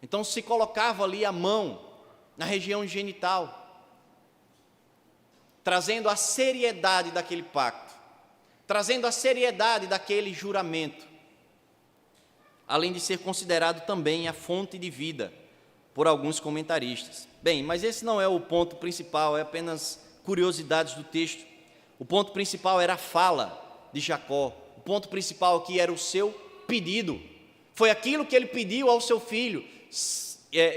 Então, se colocava ali a mão na região genital, trazendo a seriedade daquele pacto, trazendo a seriedade daquele juramento, além de ser considerado também a fonte de vida por alguns comentaristas. Bem, mas esse não é o ponto principal, é apenas curiosidades do texto. O ponto principal era a fala de Jacó, o ponto principal aqui era o seu pedido, foi aquilo que ele pediu ao seu filho,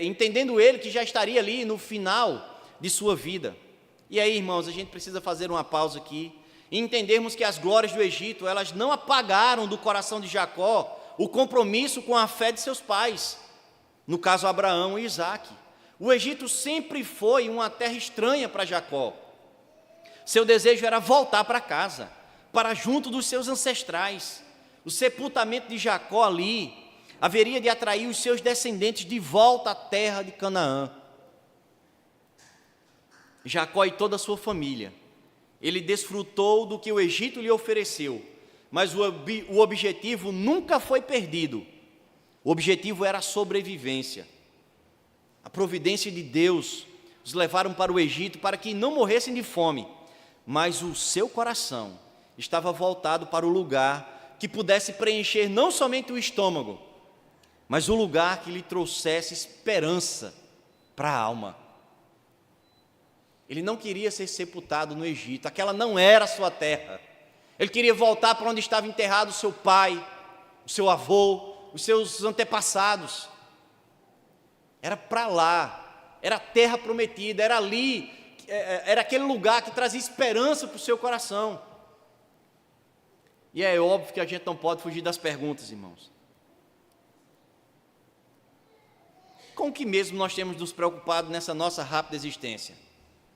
entendendo ele que já estaria ali no final de sua vida. E aí, irmãos, a gente precisa fazer uma pausa aqui e entendermos que as glórias do Egito, elas não apagaram do coração de Jacó o compromisso com a fé de seus pais, no caso Abraão e Isaque. O Egito sempre foi uma terra estranha para Jacó. Seu desejo era voltar para casa, para junto dos seus ancestrais. O sepultamento de Jacó ali haveria de atrair os seus descendentes de volta à terra de Canaã. Jacó e toda a sua família, ele desfrutou do que o Egito lhe ofereceu, mas o objetivo nunca foi perdido. O objetivo era a sobrevivência. A providência de Deus os levaram para o Egito para que não morressem de fome, mas o seu coração estava voltado para o lugar que pudesse preencher não somente o estômago, mas o lugar que lhe trouxesse esperança para a alma. Ele não queria ser sepultado no Egito, aquela não era a sua terra. Ele queria voltar para onde estava enterrado o seu pai, o seu avô, os seus antepassados. Era para lá, era a terra prometida, era ali, era aquele lugar que trazia esperança para o seu coração. E é óbvio que a gente não pode fugir das perguntas, irmãos. Com o que mesmo nós temos nos preocupado nessa nossa rápida existência?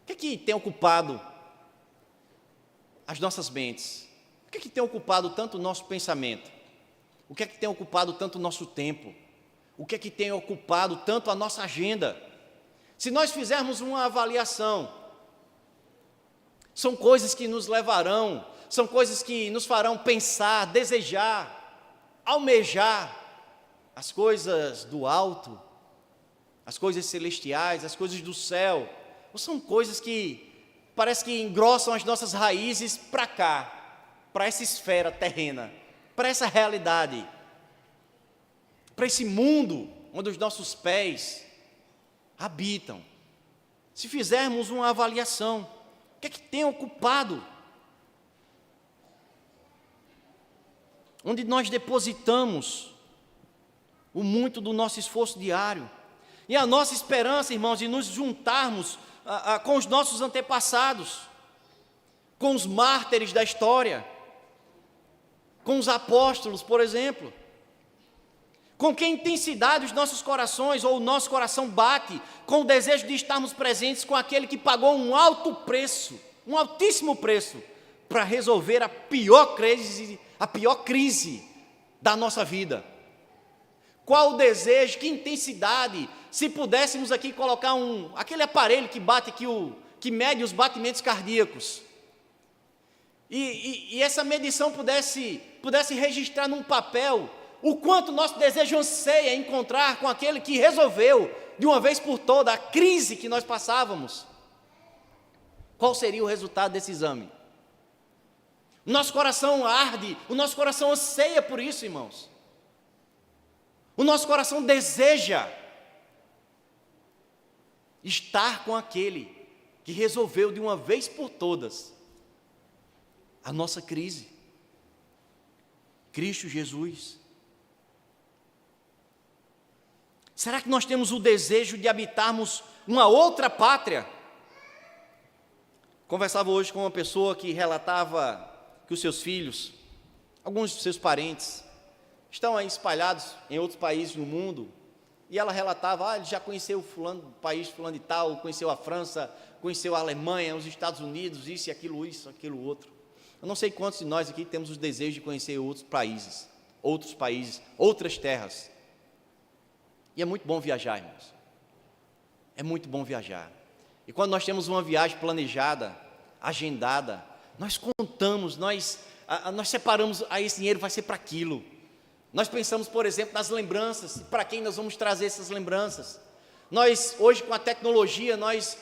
O que é que tem ocupado as nossas mentes? O que é que tem ocupado tanto o nosso pensamento? O que é que tem ocupado tanto o nosso tempo? O que é que tem ocupado tanto a nossa agenda? Se nós fizermos uma avaliação, são coisas que nos levarão, são coisas que nos farão pensar, desejar, almejar as coisas do alto, as coisas celestiais, as coisas do céu, ou são coisas que parece que engrossam as nossas raízes para cá, para essa esfera terrena, para essa realidade, para esse mundo onde os nossos pés habitam. Se fizermos uma avaliação, o que é que tem ocupado? Onde nós depositamos o muito do nosso esforço diário. E a nossa esperança, irmãos, de nos juntarmos com os nossos antepassados, com os mártires da história, com os apóstolos, por exemplo. Com que intensidade os nossos corações, ou o nosso coração bate com o desejo de estarmos presentes com aquele que pagou um alto preço, um altíssimo preço, para resolver a pior crise da nossa vida. Qual o desejo, que intensidade, se pudéssemos aqui colocar aquele aparelho que bate aqui, que mede os batimentos cardíacos, e essa medição pudesse registrar num papel o quanto nosso desejo anseia encontrar com aquele que resolveu, de uma vez por toda, a crise que nós passávamos. Qual seria o resultado desse exame? O nosso coração arde, o nosso coração anseia por isso, irmãos. O nosso coração deseja estar com aquele que resolveu de uma vez por todas a nossa crise. Cristo Jesus. Será que nós temos o desejo de habitarmos uma outra pátria? Conversava hoje com uma pessoa que relatava que os seus filhos, alguns de seus parentes, estão aí espalhados em outros países no mundo, e ela relatava, ele já conheceu fulano, país fulano e tal, conheceu a França, conheceu a Alemanha, os Estados Unidos, isso, aquilo outro. Eu não sei quantos de nós aqui temos o desejo de conhecer outros países, outras terras. E é muito bom viajar, irmãos. É muito bom viajar. E quando nós temos uma viagem planejada, agendada, nós contamos, nós separamos, esse dinheiro vai ser para aquilo. Nós pensamos, por exemplo, nas lembranças, para quem nós vamos trazer essas lembranças. Nós, hoje com a tecnologia, nós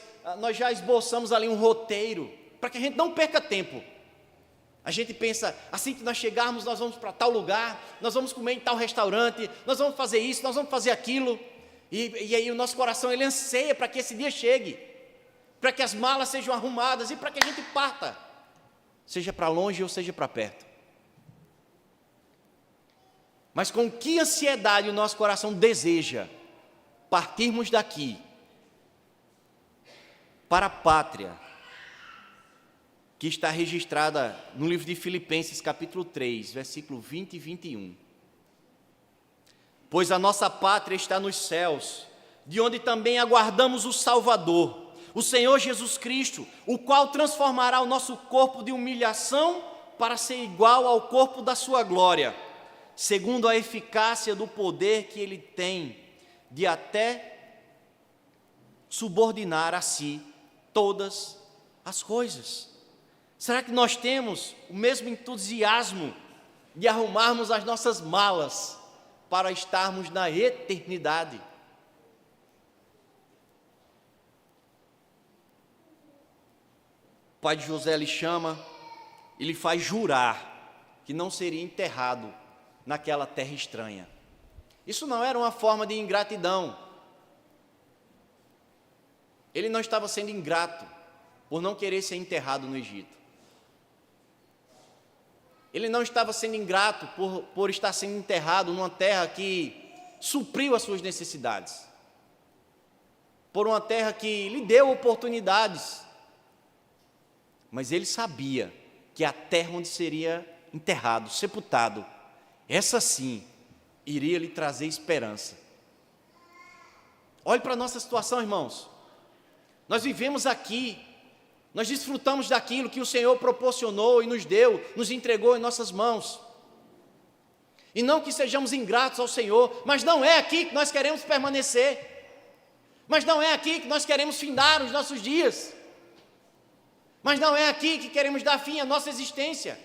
já esboçamos ali um roteiro, para que a gente não perca tempo. A gente pensa, assim que nós chegarmos, nós vamos para tal lugar, nós vamos comer em tal restaurante, nós vamos fazer isso, nós vamos fazer aquilo. E aí o nosso coração, ele anseia para que esse dia chegue, para que as malas sejam arrumadas e para que a gente parta, seja para longe ou seja para perto. Mas com que ansiedade o nosso coração deseja partirmos daqui para a pátria, que está registrada no livro de Filipenses, capítulo 3, versículo 20 e 21. Pois a nossa pátria está nos céus, de onde também aguardamos o Salvador, o Senhor Jesus Cristo, o qual transformará o nosso corpo de humilhação para ser igual ao corpo da sua glória, segundo a eficácia do poder que Ele tem de até subordinar a si todas as coisas. Será que nós temos o mesmo entusiasmo de arrumarmos as nossas malas para estarmos na eternidade? O pai de José lhe chama e lhe faz jurar que não seria enterrado naquela terra estranha. Isso não era uma forma de ingratidão. Ele não estava sendo ingrato por não querer ser enterrado no Egito. Ele não estava sendo ingrato por estar sendo enterrado numa terra que supriu as suas necessidades, por uma terra que lhe deu oportunidades, mas ele sabia que a terra onde seria enterrado, sepultado, essa sim iria lhe trazer esperança. Olhe para a nossa situação, irmãos. Nós vivemos aqui Nós desfrutamos daquilo que o Senhor proporcionou e nos deu, nos entregou em nossas mãos. E não que sejamos ingratos ao Senhor, mas não é aqui que nós queremos permanecer. Mas não é aqui que nós queremos findar os nossos dias. Mas não é aqui que queremos dar fim à nossa existência.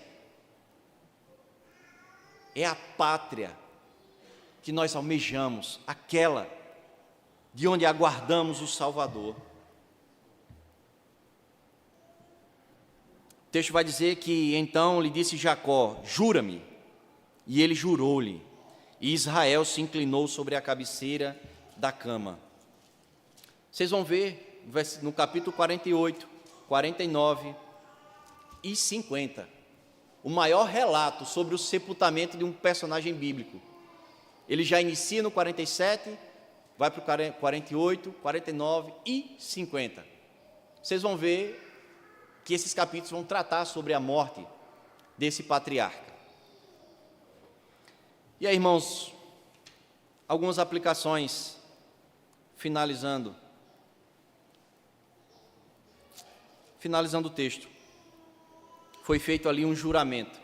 É a pátria que nós almejamos, aquela de onde aguardamos o Salvador. O texto vai dizer que então lhe disse Jacó: jura-me. E ele jurou-lhe. E Israel se inclinou sobre a cabeceira da cama. Vocês vão ver no capítulo 48, 49 e 50, o maior relato sobre o sepultamento de um personagem bíblico. Ele já inicia no 47, vai para o 48, 49 e 50. Vocês vão ver que esses capítulos vão tratar sobre a morte desse patriarca. E aí, irmãos, algumas aplicações, finalizando o texto. Foi feito ali um juramento.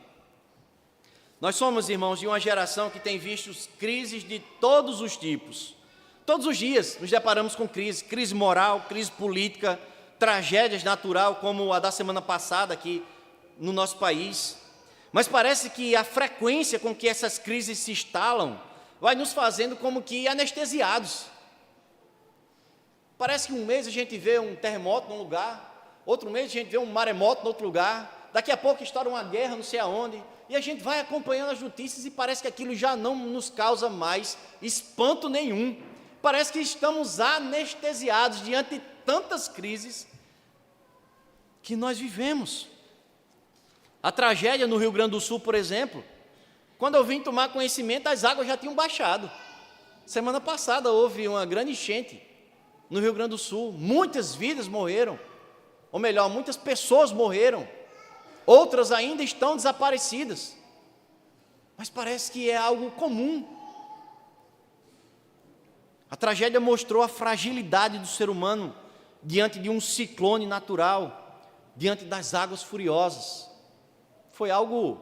Nós somos, irmãos, de uma geração que tem visto crises de todos os tipos. Todos os dias nos deparamos com crise moral, crise política, tragédias naturais como a da semana passada aqui no nosso país. Mas parece que a frequência com que essas crises se instalam vai nos fazendo como que anestesiados. Parece que um mês a gente vê um terremoto num lugar, outro mês a gente vê um maremoto em outro lugar, daqui a pouco estoura uma guerra não sei aonde, e a gente vai acompanhando as notícias e parece que aquilo já não nos causa mais espanto nenhum. Parece que estamos anestesiados diante de tantas crises que nós vivemos. A tragédia no Rio Grande do Sul, por exemplo, quando eu vim tomar conhecimento, as águas já tinham baixado. Semana passada houve uma grande enchente no Rio Grande do Sul, muitas vidas morreram, ou melhor, muitas pessoas morreram, outras ainda estão desaparecidas, mas parece que é algo comum. A tragédia mostrou a fragilidade do ser humano diante de um ciclone natural, diante das águas furiosas. Foi algo,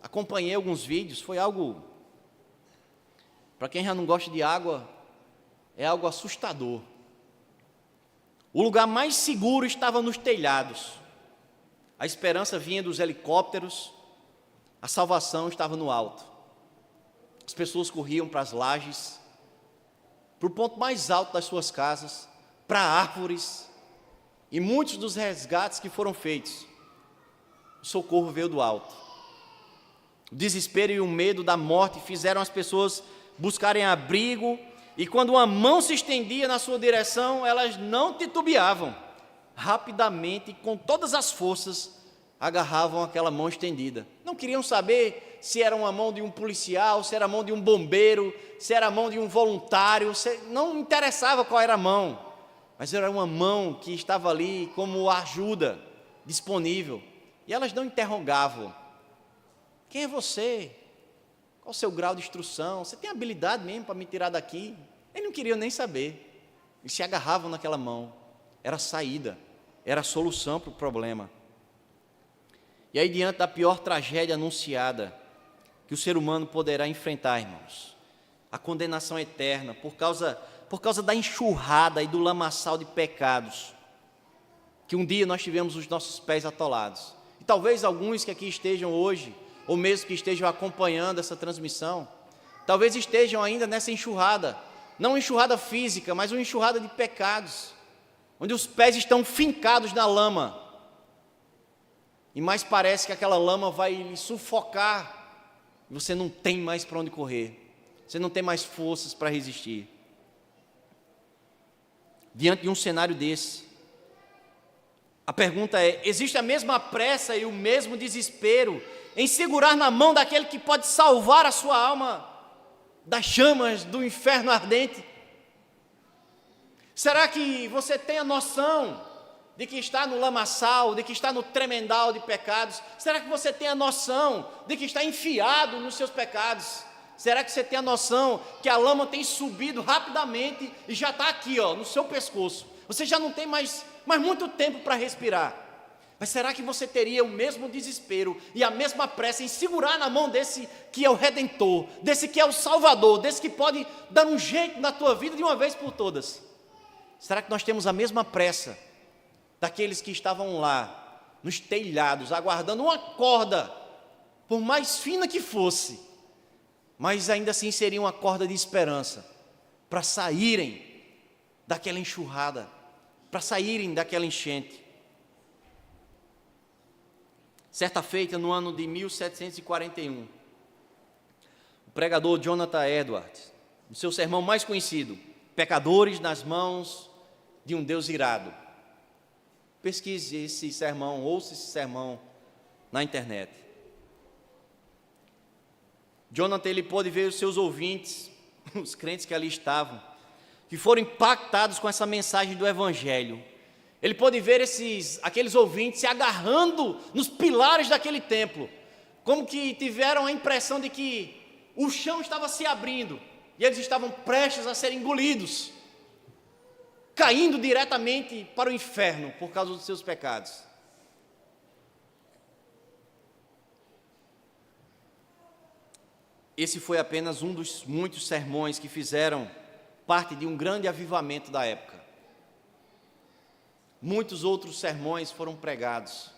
acompanhei alguns vídeos, foi algo, para quem já não gosta de água, é algo assustador. O lugar mais seguro estava nos telhados, a esperança vinha dos helicópteros, a salvação estava no alto. As pessoas corriam para as lajes, para o ponto mais alto das suas casas, para árvores, e muitos dos resgates que foram feitos, o socorro veio do alto. O desespero e o medo da morte fizeram as pessoas buscarem abrigo, e quando uma mão se estendia na sua direção, elas não titubeavam. Rapidamente, com todas as forças, agarravam aquela mão estendida. Não queriam saber se era uma mão de um policial, se era a mão de um bombeiro, se era a mão de um voluntário, não interessava qual era a mão, mas era uma mão que estava ali como ajuda disponível. E elas não interrogavam: quem é você? Qual o seu grau de instrução? Você tem habilidade mesmo para me tirar daqui? Eles não queriam nem saber. Eles se agarravam naquela mão. Era a saída, era a solução para o problema. E aí, diante da pior tragédia anunciada que o ser humano poderá enfrentar, irmãos, a condenação eterna por causa da enxurrada e do lamaçal de pecados, que um dia nós tivemos os nossos pés atolados. E talvez alguns que aqui estejam hoje, ou mesmo que estejam acompanhando essa transmissão, talvez estejam ainda nessa enxurrada, não uma enxurrada física, mas uma enxurrada de pecados, onde os pés estão fincados na lama, e mais parece que aquela lama vai lhe sufocar, e você não tem mais para onde correr, você não tem mais forças para resistir. Diante de um cenário desse, a pergunta é: existe a mesma pressa e o mesmo desespero em segurar na mão daquele que pode salvar a sua alma das chamas do inferno ardente? Será que você tem a noção de que está no lamaçal, de que está no tremendal de pecados? Será que você tem a noção de que está enfiado nos seus pecados? Será que você tem a noção que a lama tem subido rapidamente e já está aqui, no seu pescoço? Você já não tem mais muito tempo para respirar. Mas será que você teria o mesmo desespero e a mesma pressa em segurar na mão desse que é o Redentor, desse que é o Salvador, desse que pode dar um jeito na tua vida de uma vez por todas? Será que nós temos a mesma pressa daqueles que estavam lá, nos telhados, aguardando uma corda, por mais fina que fosse, mas ainda assim seria uma corda de esperança, para saírem daquela enxurrada, para saírem daquela enchente? Certa feita, no ano de 1741, o pregador Jonathan Edwards, no seu sermão mais conhecido, Pecadores nas Mãos de um Deus Irado. Pesquise esse sermão, ouça esse sermão na internet. Jonathan, ele pôde ver os seus ouvintes, os crentes que ali estavam, que foram impactados com essa mensagem do Evangelho. Ele pôde ver aqueles ouvintes se agarrando nos pilares daquele templo, como que tiveram a impressão de que o chão estava se abrindo, e eles estavam prestes a serem engolidos, caindo diretamente para o inferno por causa dos seus pecados. Esse foi apenas um dos muitos sermões que fizeram parte de um grande avivamento da época. Muitos outros sermões foram pregados,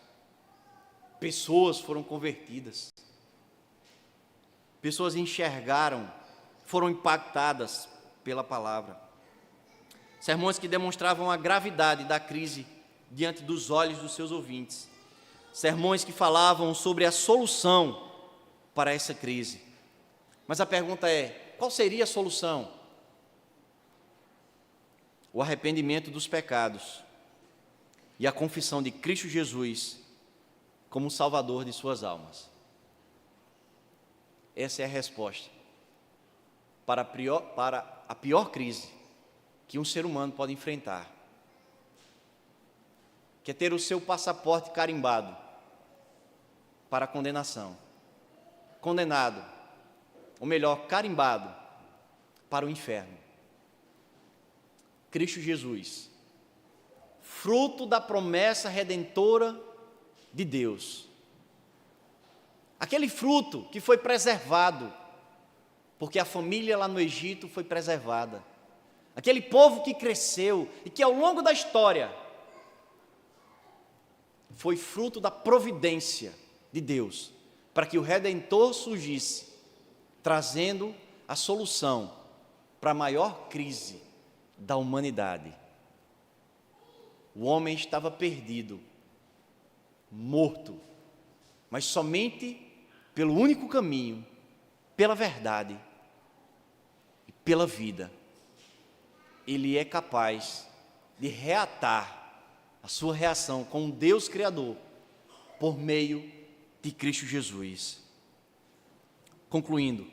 pessoas foram convertidas, pessoas enxergaram, foram impactadas pela palavra. Sermões que demonstravam a gravidade da crise diante dos olhos dos seus ouvintes. Sermões que falavam sobre a solução para essa crise. Mas a pergunta é: qual seria a solução? O arrependimento dos pecados e a confissão de Cristo Jesus como Salvador de suas almas. Essa é a resposta para a pior crise que um ser humano pode enfrentar, que é ter o seu passaporte carimbado para a condenação, condenado, ou melhor, carimbado para o inferno. Cristo Jesus, fruto da promessa redentora de Deus, aquele fruto que foi preservado, porque a família lá no Egito foi preservada, aquele povo que cresceu e que ao longo da história foi fruto da providência de Deus, para que o Redentor surgisse, trazendo a solução para a maior crise da humanidade. O homem estava perdido, morto, mas somente pelo único caminho, pela verdade e pela vida, ele é capaz de reatar a sua reação com o Deus Criador por meio de Cristo Jesus. Concluindo,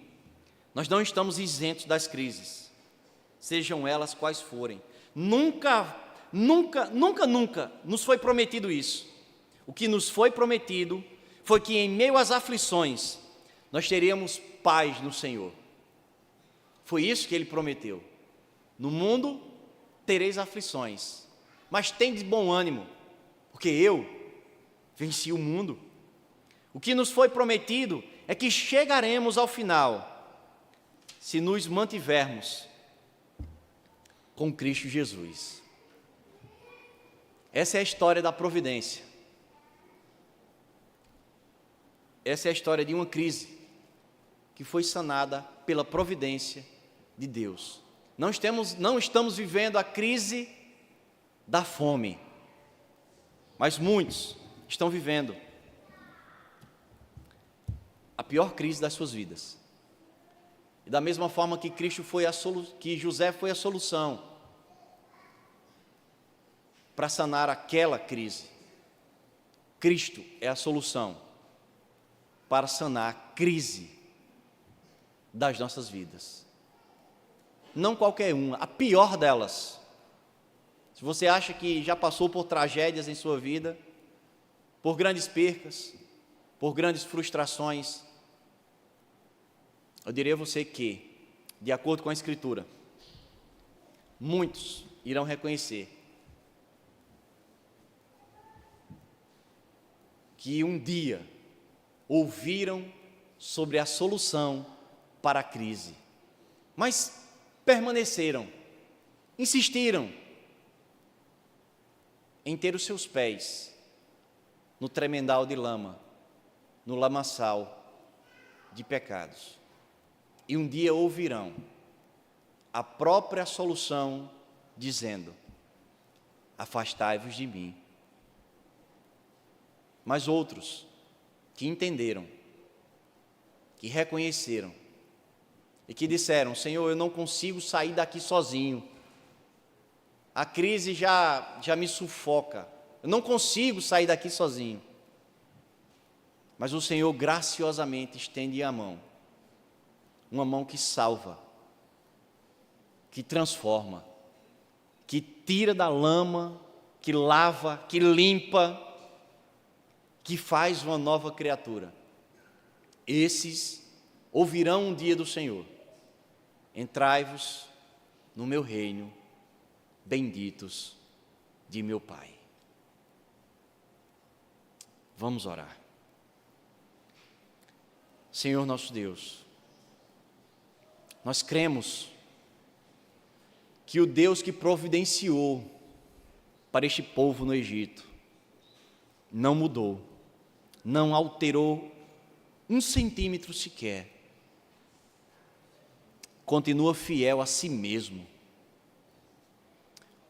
nós não estamos isentos das crises, sejam elas quais forem. Nunca nos foi prometido isso. O que nos foi prometido foi que em meio às aflições nós teríamos paz no Senhor. Foi isso que Ele prometeu. No mundo tereis aflições, mas tende bom ânimo, porque eu venci o mundo. O que nos foi prometido é que chegaremos ao final, se nos mantivermos com Cristo Jesus. Essa é a história da providência. Essa é a história de uma crise que foi sanada pela providência de Deus. Não estamos vivendo a crise da fome, mas muitos estão vivendo a pior crise das suas vidas. E da mesma forma que que José foi a solução para sanar aquela crise, Cristo é a solução para sanar a crise das nossas vidas. Não qualquer uma, a pior delas. Se você acha que já passou por tragédias em sua vida, por grandes percas, por grandes frustrações, eu diria a você que, de acordo com a Escritura, muitos irão reconhecer que um dia ouviram sobre a solução para a crise, mas permaneceram, insistiram em ter os seus pés no tremendal de lama, no lamaçal de pecados. E um dia ouvirão a própria solução dizendo: afastai-vos de mim. Mas outros que entenderam, que reconheceram e que disseram: Senhor, eu não consigo sair daqui sozinho, a crise já me sufoca, eu não consigo sair daqui sozinho. Mas o Senhor graciosamente estende a mão, uma mão que salva, que transforma, que tira da lama, que lava, que limpa, que faz uma nova criatura. Esses ouvirão um dia do Senhor: entrai-vos no meu reino, benditos de meu Pai. Vamos orar. Senhor nosso Deus, nós cremos que o Deus que providenciou para este povo no Egito não mudou, não alterou 1 centímetro sequer, continua fiel a si mesmo.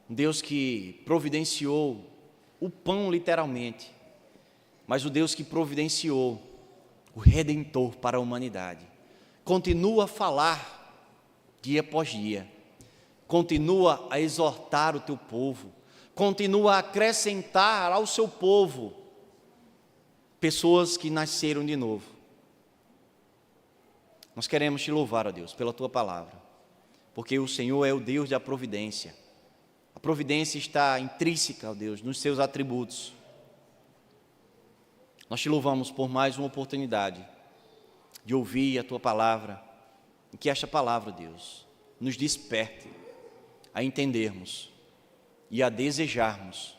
Um Deus que providenciou o pão literalmente, mas o Deus que providenciou o Redentor para a humanidade, continua a falar dia após dia, continua a exortar o teu povo, continua a acrescentar ao seu povo pessoas que nasceram de novo. Nós queremos te louvar, ó Deus, pela tua palavra, porque o Senhor é o Deus da providência. A providência está intrínseca, ó Deus, nos seus atributos. Nós te louvamos por mais uma oportunidade de ouvir a tua palavra, e que esta palavra, Deus, nos desperte a entendermos e a desejarmos,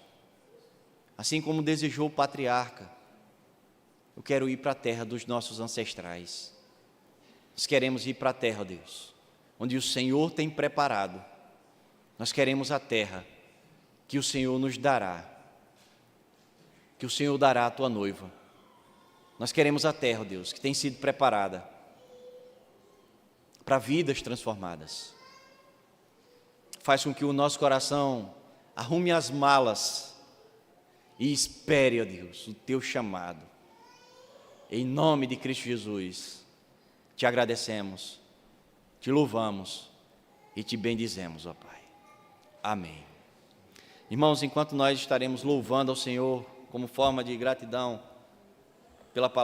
assim como desejou o patriarca: eu quero ir para a terra dos nossos ancestrais. Nós queremos ir para a terra, Deus, onde o Senhor tem preparado. Nós queremos a terra que o Senhor nos dará, que o Senhor dará à tua noiva. Nós queremos a terra, Deus, que tem sido preparada para vidas transformadas. Faz com que o nosso coração arrume as malas e espere, ó Deus, o teu chamado. Em nome de Cristo Jesus, te agradecemos, te louvamos e te bendizemos, ó Pai. Amém. Irmãos, enquanto nós estaremos louvando ao Senhor como forma de gratidão pela palavra,